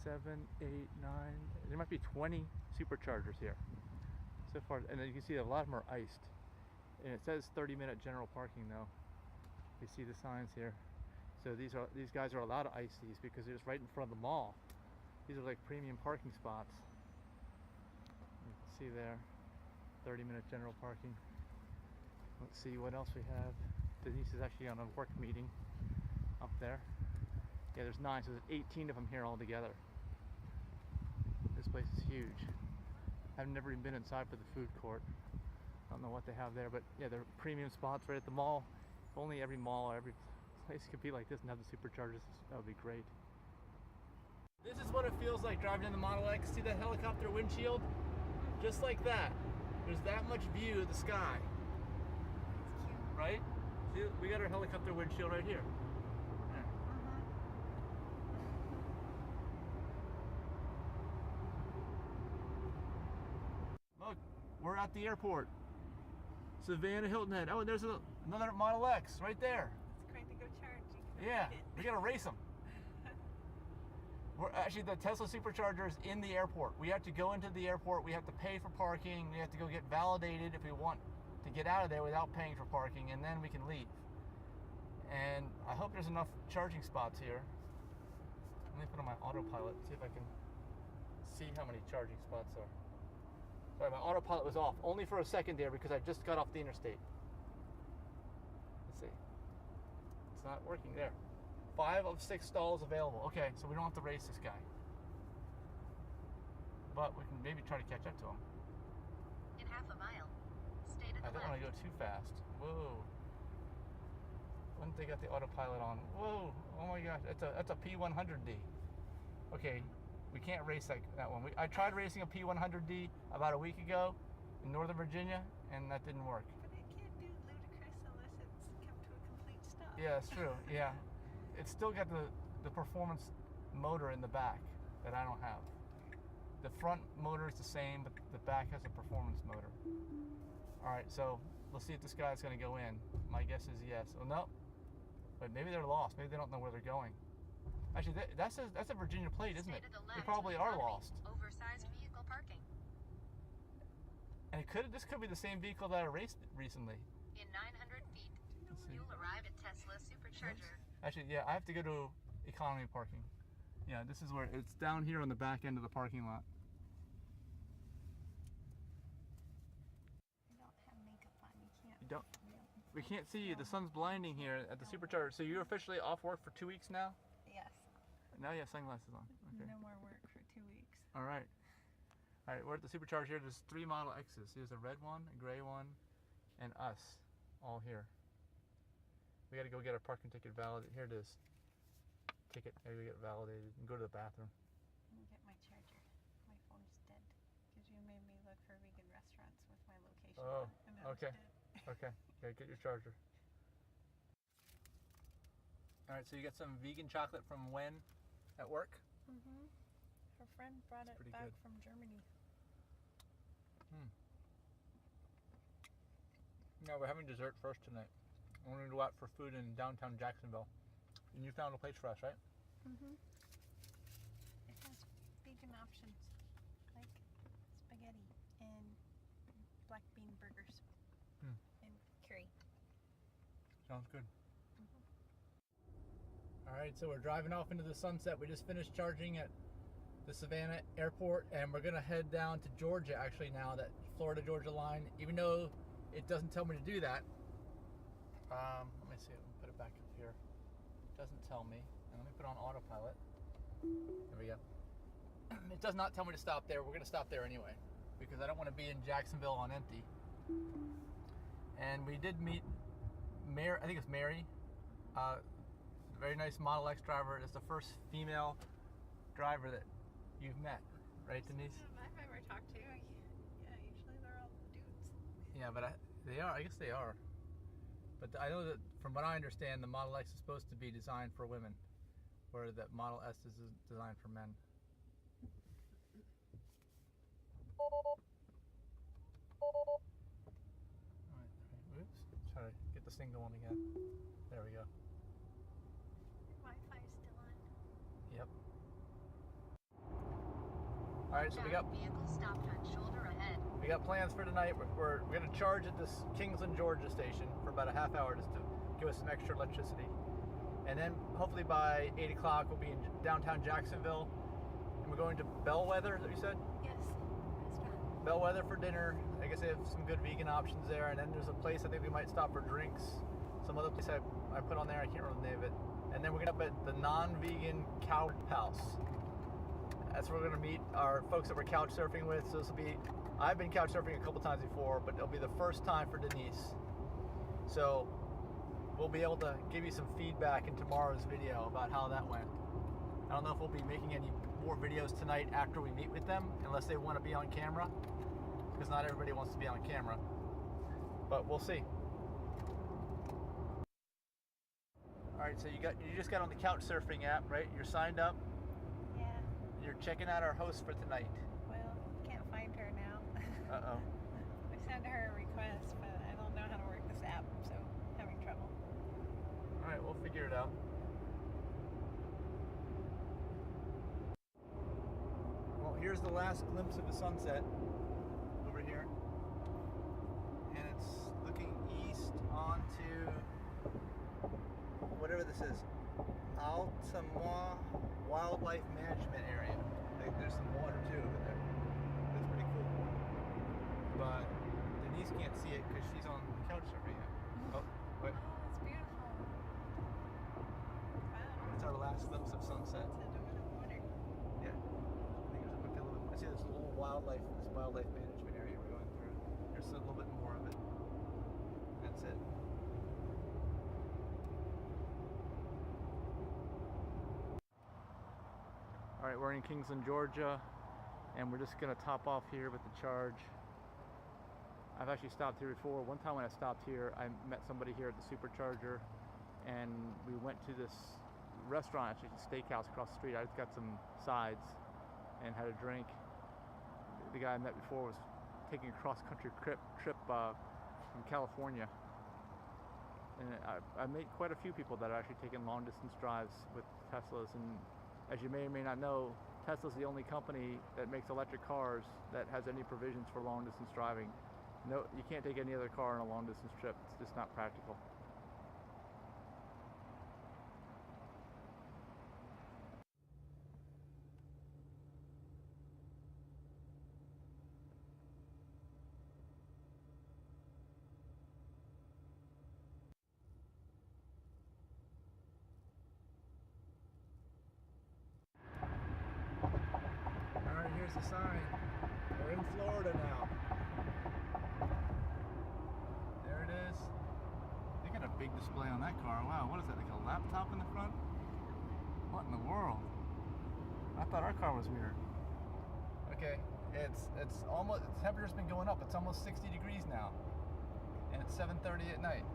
7, 8, 9, there might be 20 superchargers here so far, and then you can see a lot of them are iced, and it says 30-minute general parking though. You see the signs here, so these guys are allowed to ice these because they're just right in front of the mall. These are like premium parking spots. You can see there, 30-minute general parking. Let's see what else we have. Denise is actually on a work meeting up there. Yeah, there's 9, so there's 18 of them here all together. This place is huge. I've never even been inside for the food court. I don't know what they have there, but yeah, they're premium spots right at the mall. If only every mall or every place could be like this and have the superchargers, that would be great. This is what it feels like driving in the Model X. See that helicopter windshield? Just like that. There's that much view of the sky. It's cute. Right? See, we got our helicopter windshield right here. Look, we're at the airport. Savannah, Hilton Head. Oh, and there's another Model X right there. It's going to go charge. You can Yeah, read it. we gotta race them. We're actually, the Tesla Supercharger is in the airport. We have to go into the airport. We have to pay for parking. We have to go get validated if we want to get out of there without paying for parking, and then we can leave. And I hope there's enough charging spots here. Let me put on my AutoPilot, see if I can see how many charging spots are. Sorry, my AutoPilot was off, only for a second there because I just got off the interstate. Let's see. It's not working there. 5 of 6 stalls available. Okay, so we don't have to race this guy. But we can maybe try to catch up to him. In half a mile, stay to the I don't want to go left. too fast. Whoa. When they got the autopilot on. Whoa. Oh my gosh. That's a P100D. Okay, we can't race that one. I tried racing a P100D about a week ago, in Northern Virginia, and that didn't work. But it can't do ludicrous unless it's come to a complete stop. Yeah, it's true. Yeah, it's still got the performance motor in the back that I don't have. The front motor is the same, but the back has a performance motor. All right, so let's see if this guy's going to go in. My guess is yes. Oh no, but maybe they're lost. Maybe they don't know where they're going. Actually, that's a Virginia plate, isn't it? Stay to the They left probably to are accommodate lost. Oversized vehicle parking. And this could be the same vehicle that I raced recently. In 900 feet, Let's see. you'll arrive at Tesla Supercharger. Actually, yeah, I have to go to economy parking. Yeah, this is where it's down here on the back end of the parking lot. I don't have makeup on. You can't. You don't. Really. We can't see you. The sun's blinding here at the Supercharger. So you're officially off work for 2 weeks now? Yes. Now you have sunglasses on. Okay. No more work for 2 weeks. All right. All right, we're at the Supercharger here. There's 3 Model X's. There's a red one, a gray one, and us, all here. We got to go get our parking ticket validated. Here it is. Ticket. I gotta get it validated and go to the bathroom. Let me get my charger. My phone's dead because you made me look for vegan restaurants with my location. Oh, on it, and now it's okay. dead. Okay. Gotta get your charger. All right, so you got some vegan chocolate from when at work? Mhm. Her friend brought it pretty back good. from Germany. No, we're having dessert first tonight. We're gonna go out for food in downtown Jacksonville. And you found a place for us, right? Mhm. It has vegan options like spaghetti and black bean burgers and curry. Sounds good. All right, so we're driving off into the sunset. We just finished charging at the Savannah airport, and we're gonna head down to Georgia actually now, that Florida-Georgia line, even though it doesn't tell me to do that. Let me see, let me put it back up here. It doesn't tell me. And let me put on AutoPilot. There we go. It does not tell me to stop there. We're gonna stop there anyway, because I don't want to be in Jacksonville on empty. And we did meet Mary, I think it's Mary, very nice Model X driver. It's the first female driver that you've met, right, Denise? I've ever talked to. Yeah, usually they're all dudes. Yeah, but they are. I guess they are. But I know that from what I understand, the Model X is supposed to be designed for women, where the Model S is designed for men. Alright, oops. Try to get this thing going again. There we go. Wi-Fi is still on. Yep. Alright, so we got Vehicle stopped on shoulder ahead. plans for tonight. We're going to charge at this Kingsland, Georgia station for about a half hour just to give us some extra electricity. And then hopefully by 8 o'clock we'll be in downtown Jacksonville. And we're going to Bellwether, is that what you said? Yes. Restaurant. Bellwether for dinner. I guess they have some good vegan options there. And then there's a place I think we might stop for drinks. Some other place I put on there, I can't remember the name of it. And then we're going to up at the non-vegan Couch House. That's where we're going to meet our folks that we're couch surfing with. So this will be, I've been couch surfing a couple times before, but it'll be the first time for Denise. So we'll be able to give you some feedback in tomorrow's video about how that went. I don't know if we'll be making any more videos tonight after we meet with them, unless they want to be on camera, because not everybody wants to be on camera. But we'll see. All right, so you just got on the Couchsurfing app, right? You're signed up. Yeah. You're checking out our host for tonight. Well, can't find her now. Uh-oh. I sent her a request, but I don't know how to work this app, so having trouble. All right, we'll figure it out. Well, here's the last glimpse of the sunset over here. And it's looking east onto whatever this is. Altamont Wildlife Management Area. There's some water too over there. That's pretty cool. But Denise can't see it because she's on the couch surfing it. Oh, wait. Oh, it's beautiful. Wow. It's our last glimpse of sunset. It's over the water. Yeah. I think there's a little bit. I see this little wildlife management area we're going through. There's a little bit more of it. That's it. All right, we're in Kingsland, Georgia, and we're just gonna top off here with the charge. I've actually stopped here before. One time when I stopped here, I met somebody here at the Supercharger, and we went to this restaurant, actually a steakhouse across the street. I just got some sides and had a drink. The guy I met before was taking a cross-country trip from California. And I met quite a few people that are actually taking long-distance drives with Teslas. And as you may or may not know, Tesla's the only company that makes electric cars that has any provisions for long-distance driving. No, you can't take any other car on a long-distance trip. It's just not practical. Alright, here's the sign. We're in Florida now. There it is. They got a big display on that car. Wow, what is that, like a laptop in the front? What in the world? I thought our car was weird. Okay, it's almost, the temperature's been going up. It's almost 60 degrees now. And it's 7:30 at night.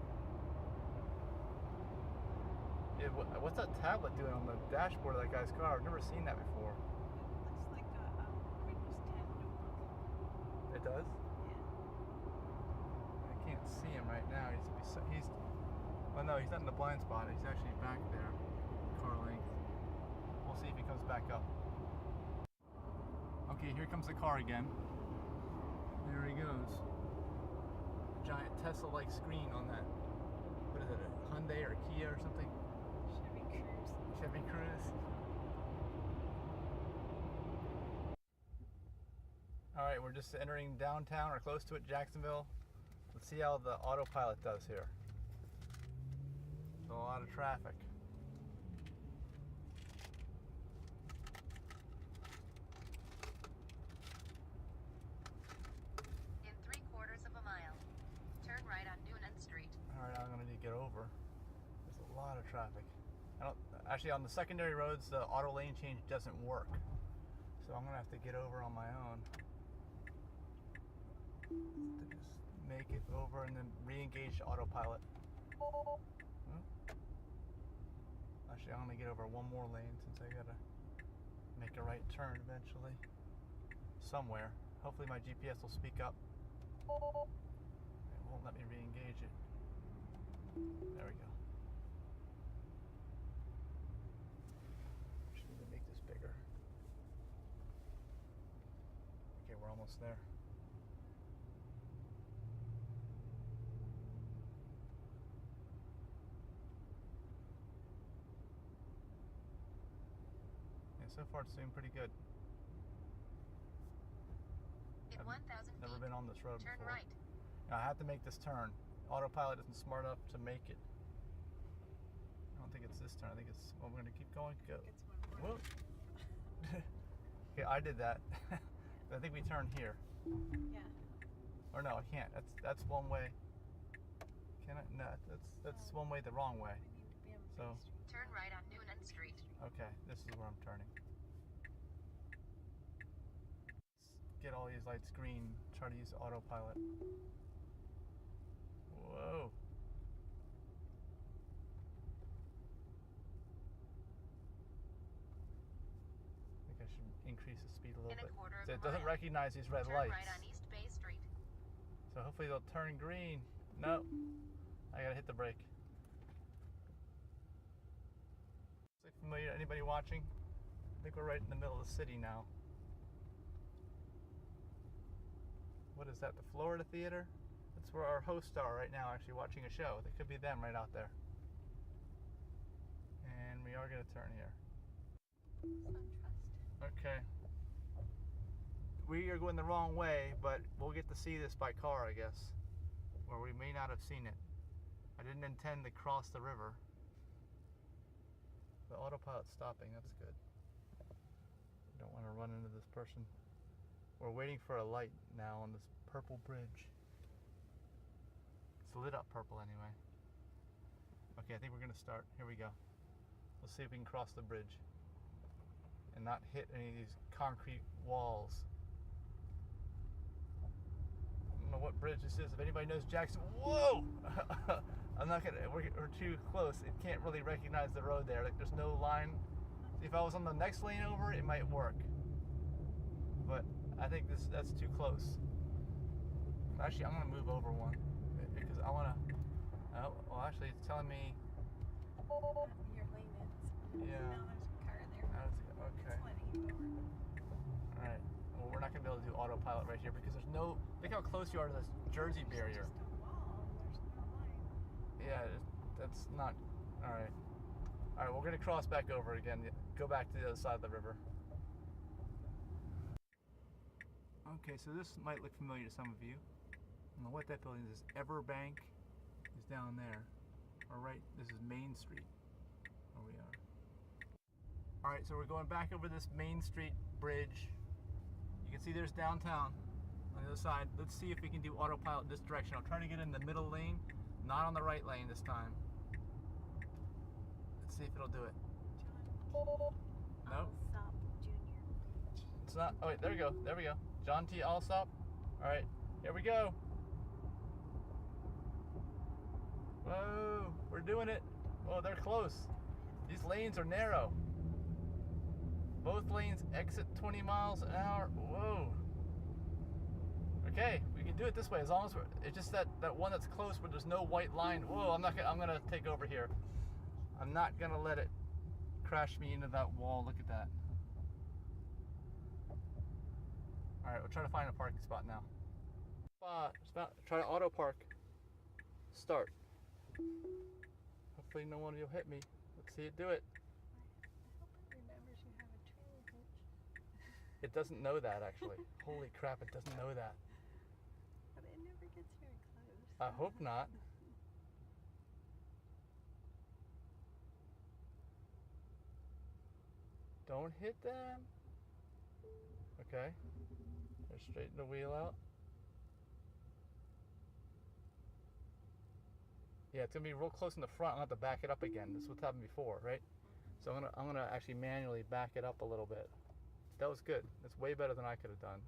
What's that tablet doing on the dashboard of that guy's car? I've never seen that before. It looks like a Windows 10 notebook. It does? Yeah. I can't see him right now. Well, no, he's not in the blind spot. He's actually back there, car length. We'll see if he comes back up. Okay, here comes the car again. There he goes. Giant Tesla-like screen on that. What is it, a Hyundai or Kia or something? Chevy Cruze. Chevy Cruze. Alright, we're just entering downtown or close to it, Jacksonville. Let's see how the AutoPilot does here. There's a lot of traffic. In 3/4 of a mile. Turn right on Noonan Street. Alright, I'm gonna need to get over. There's a lot of traffic. Actually, on the secondary roads, the auto lane change doesn't work. So I'm gonna have to get over on my own. To just make it over and then re-engage AutoPilot. Actually, I'm gonna get over one more lane since I gotta make a right turn eventually. Somewhere. Hopefully my GPS will speak up. It won't let me re-engage it. There we go. Just need to make this bigger. Okay, we're almost there. Yeah, so far it's doing pretty good. In I've 1,000 never feet. been on this road Turn before. right. Now, I have to make this turn. AutoPilot isn't smart enough to make it. I don't think it's this turn. I think it's, well, we're going to keep going. Go. It's one more. Whoa. Okay, I did that. I think we turn here. Yeah. Or no, I can't. That's one way. Can I? No, that's one way the wrong way. I need to be on So, Main Street. Turn right on Noonan Street. okay, this is where I'm turning. Let's get all these lights green. Try to use AutoPilot. Whoa. I think I should increase the speed a little In a bit. quarter of So a it doesn't mile. recognize these red Turn lights. right on East Bay Street. So hopefully they'll turn green. No, I gotta hit the brake. Is it familiar to anybody watching? I think we're right in the middle of the city now. What is that, the Florida Theater? That's where our hosts are right now, actually watching a show. They could be them right out there. And we are gonna turn here. SunTrust. Okay. We are going the wrong way, but we'll get to see this by car, I guess. Or we may not have seen it. I didn't intend to cross the river. The AutoPilot's stopping, that's good. We don't want to run into this person. We're waiting for a light now on this purple bridge. It's lit up purple anyway. Okay, I think we're gonna start. Here we go. Let's see if we can cross the bridge and not hit any of these concrete walls. know what bridge this is. If anybody knows Jackson, whoa! I'm not gonna. We're too close. It can't really recognize the road there. Like there's no line. If I was on the next lane over, it might work. But I think that's too close. Actually, I'm gonna move over one because I wanna. Oh, well, actually, it's telling me. Your lane is. Yeah. Now there's a car there. Okay. It's letting you over. All right. Well, we're not gonna be able to do autopilot right here because there's no. Look how close you are to this Jersey barrier. It's just a wall. There's no line. Yeah, that's not. All right. All right, we're gonna cross back over again. Go back to the other side of the river. Okay, so this might look familiar to some of you. I don't know what that building is. Everbank is down there. All right, this is Main Street, where we are. All right, so we're going back over this Main Street bridge. You can see there's downtown on the other side. Let's see if we can do autopilot this direction. I'll try to get in the middle lane, not on the right lane this time. Let's see if it'll do it. John Nope. Alsop Jr. It's not. Oh wait, there we go. There we go. John T. Alsop. All right, here we go. Whoa, we're doing it. Oh, they're close. These lanes are narrow. Both lanes exit 20 miles an hour. Whoa. Okay, we can do it this way as long as it's just that one that's close where there's no white line. Whoa, I'm gonna take over here. I'm not gonna let it crash me into that wall. Look at that. All right, we'll try to find a parking spot now. Try to auto park. Start. Hopefully no one will hit me. Let's see it do it. I hope it remembers you have a trailer hitch. It doesn't know that actually. Holy crap, it doesn't know that. But it never gets very close. I hope not. Don't hit them. Okay. Just straighten the wheel out. Yeah, it's gonna be real close in the front. I'm gonna have to back it up again. This is what's happened before, right? So I'm gonna actually manually back it up a little bit. That was good. That's way better than I could have done.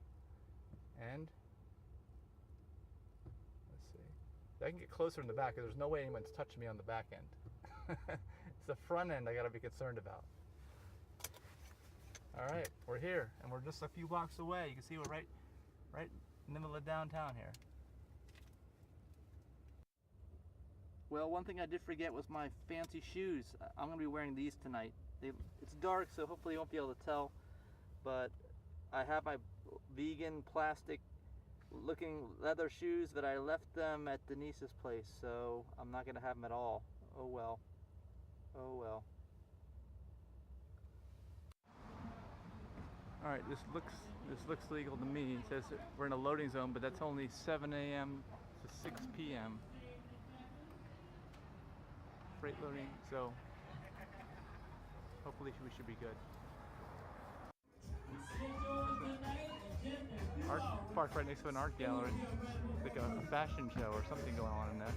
And let's see. I can get closer in the back because there's no way anyone's touching me on the back end. It's the front end I gotta be concerned about. All right, we're here, and we're just a few blocks away. You can see we're right in the middle of downtown here. Well, one thing I did forget was my fancy shoes. I'm gonna be wearing these tonight. It's dark, so hopefully you won't be able to tell, but I have my vegan plastic looking leather shoes, but I left them at Denise's place, so I'm not gonna have them at all. Oh well. Oh well. All right, this looks legal to me. It says we're in a loading zone, but that's only 7 a.m. to 6 p.m. Freight loading, so hopefully we should be good. Art park right next to an art gallery, like a fashion show or something going on in there.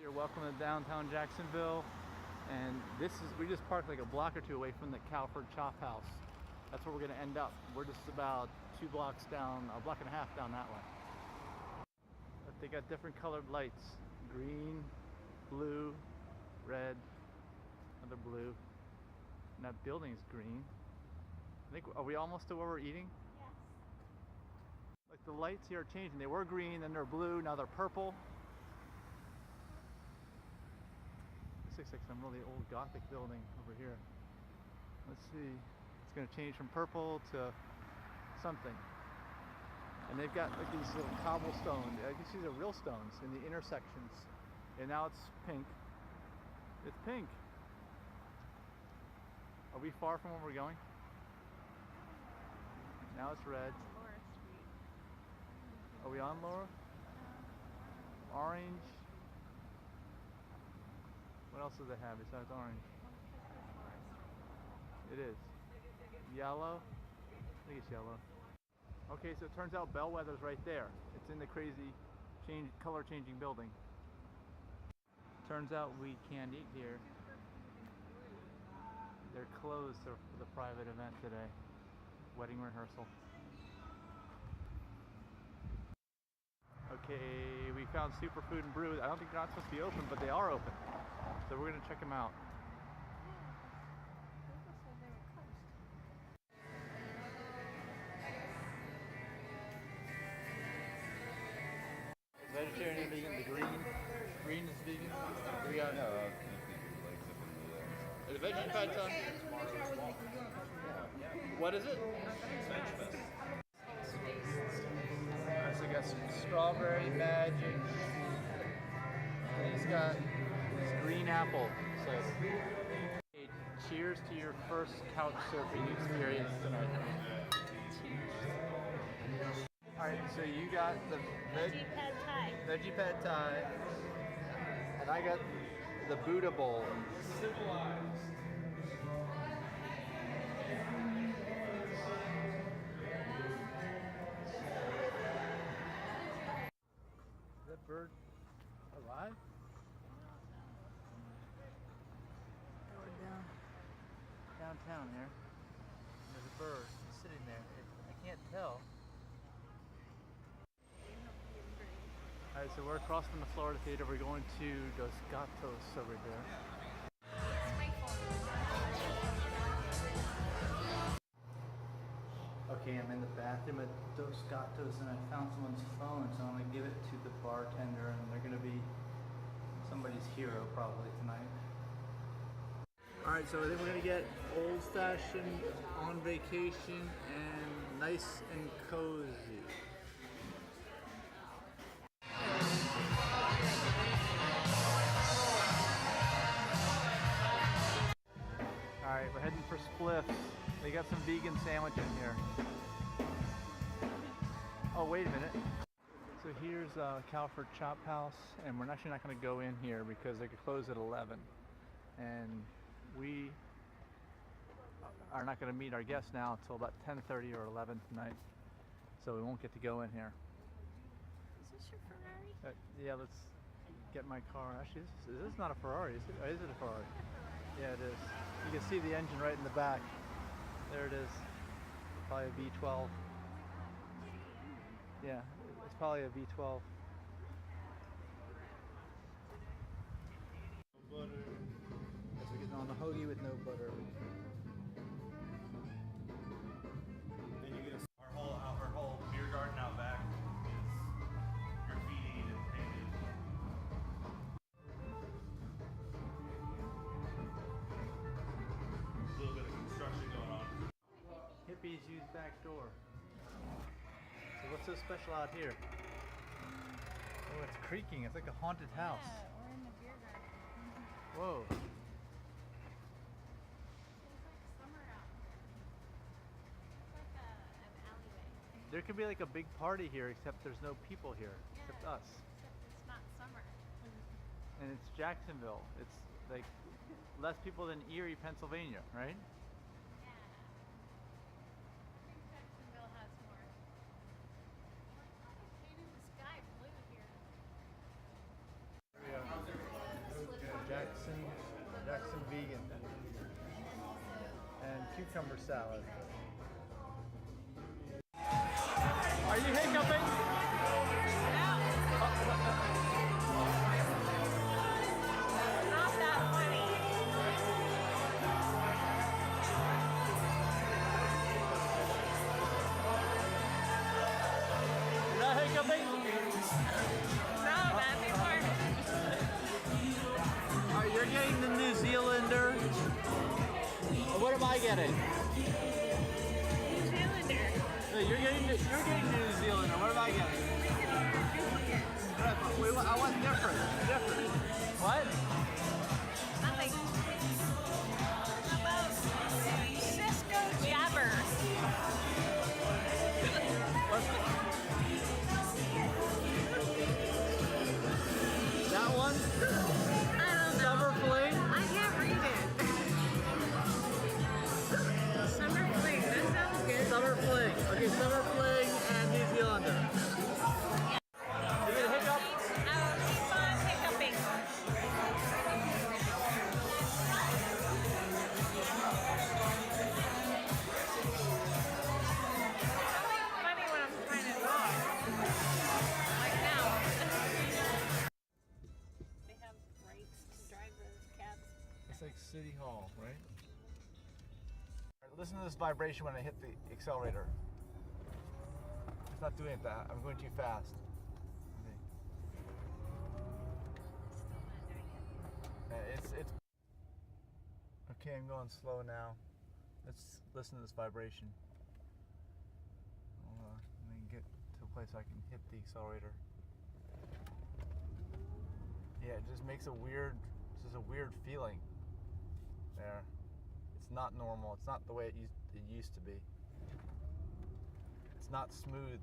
You're welcome to downtown Jacksonville. And we just parked like a block or two away from the Calford Chop House. That's where we're gonna end up. We're just about 2 blocks down, a block and a half down that way. But they got different colored lights. Green, blue, red, another blue. And that building's green. I think, are we almost to where we're eating? Yes. Like the lights here are changing. They were green, then they're blue, now they're purple. Looks like some really old Gothic building over here. Let's see. It's going to change from purple to something. And they've got like these little cobblestones. I guess these are real stones in the intersections. And now it's pink. It's pink. Are we far from where we're going? Now it's red. Laura Street. Are we on Laura? Orange. What else do they have besides orange? It is. Yellow? I think it's yellow. Okay, so it turns out Bellwether's right there. It's in the crazy color changing building. Turns out we can't eat here. They're closed for the private event today. wedding rehearsal. Okay, we found Superfood and Brew. I don't think they're not supposed to be open, but they are open. So we're gonna check them out. Vegetarian and vegan, the green is vegan. We got the veggie pad time. What is it? Alright, so we got some strawberry magic. And he's got this green apple. So hey, cheers to your first couch surfing experience tonight. Alright, so you got the veggie pad thai, and I got the Buddha bowl. Civilized. Is that bird alive? We're downtown here. There's a bird sitting there. I can't tell. Alright, so we're across from the Florida Theater. We're going to Dos Gatos over here. Okay, I'm in the bathroom at Dos Gatos and I found someone's phone, so I'm gonna give it to the bartender and they're gonna be somebody's hero probably tonight. Alright, so I think we're gonna get old fashioned on vacation and nice and cozy. Alright, we're heading for Spliffs. They got some vegan sandwich in here. Oh, wait a minute. So here's Calford Chop House, and we're actually not going to go in here because they could close at 11. And we are not going to meet our guests now until about 10:30 or 11 tonight. So we won't get to go in here. Is this your Ferrari? Yeah, let's get my car. Actually, this is not a Ferrari, is it? Or is it a Ferrari? Yeah, it is. You can see the engine right in the back. There it is. Probably a V12. Yeah, it's probably a V12. Butter. As we're getting on the hoagie with no butter. Then you get our whole beer garden out back is graffitied and painted. A little bit of construction going on. Hippies use back door. So what's so special out here? Oh, it's creaking. It's like a haunted house. Yeah, we're in the beer garden. Whoa. It's like summer out here. It's like an alleyway. There could be like a big party here, except there's no people here, except us. Except it's not summer. And it's Jacksonville. It's like less people than Erie, Pennsylvania, right? Yeah. I think Jacksonville has more. They painted the sky blue here. There we go. Jackson vegan. And cucumber salad. Are you hiccuping? Not that funny. Is that hiccuping? No, not anymore. Alright, you're getting the New Zealander. What am I getting? New Zealander. No, you're getting New Zealander. What am I getting? I want different. What? Nothing. How about Cisco Jabber? That one? I don't know. Summer Fling? I can't read it. City Hall, right? All right, listen to this vibration when I hit the accelerator. It's not doing it that. I'm going too fast. It's okay. I'm going slow now. Let's listen to this vibration. Let me get to a place I can hit the accelerator. Yeah, it just makes a weird, just a weird feeling there. It's not normal. It's not the way it used to be. It's not smooth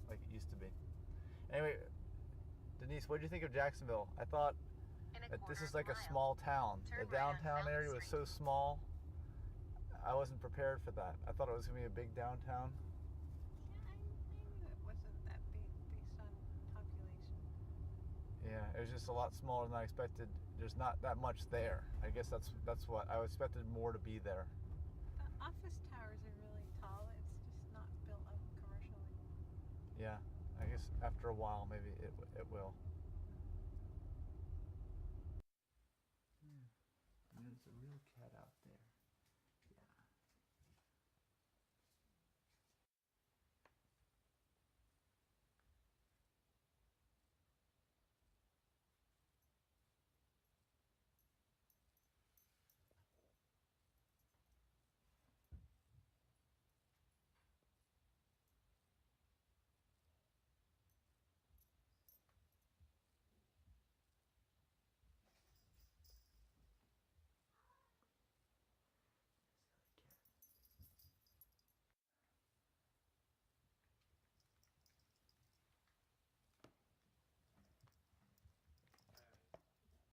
like it used to be. Anyway, Denise, what did you think of Jacksonville? I thought that this is like a small town. The downtown area was so small. I wasn't prepared for that. I thought it was going to be a big downtown. Yeah, I knew it wasn't that big based on population. Yeah, it was just a lot smaller than I expected. There's not that much there. I guess that's what I expected more to be there. The office towers are really tall. It's just not built up commercially. Yeah, I guess after a while maybe it will. There's a real cat out there.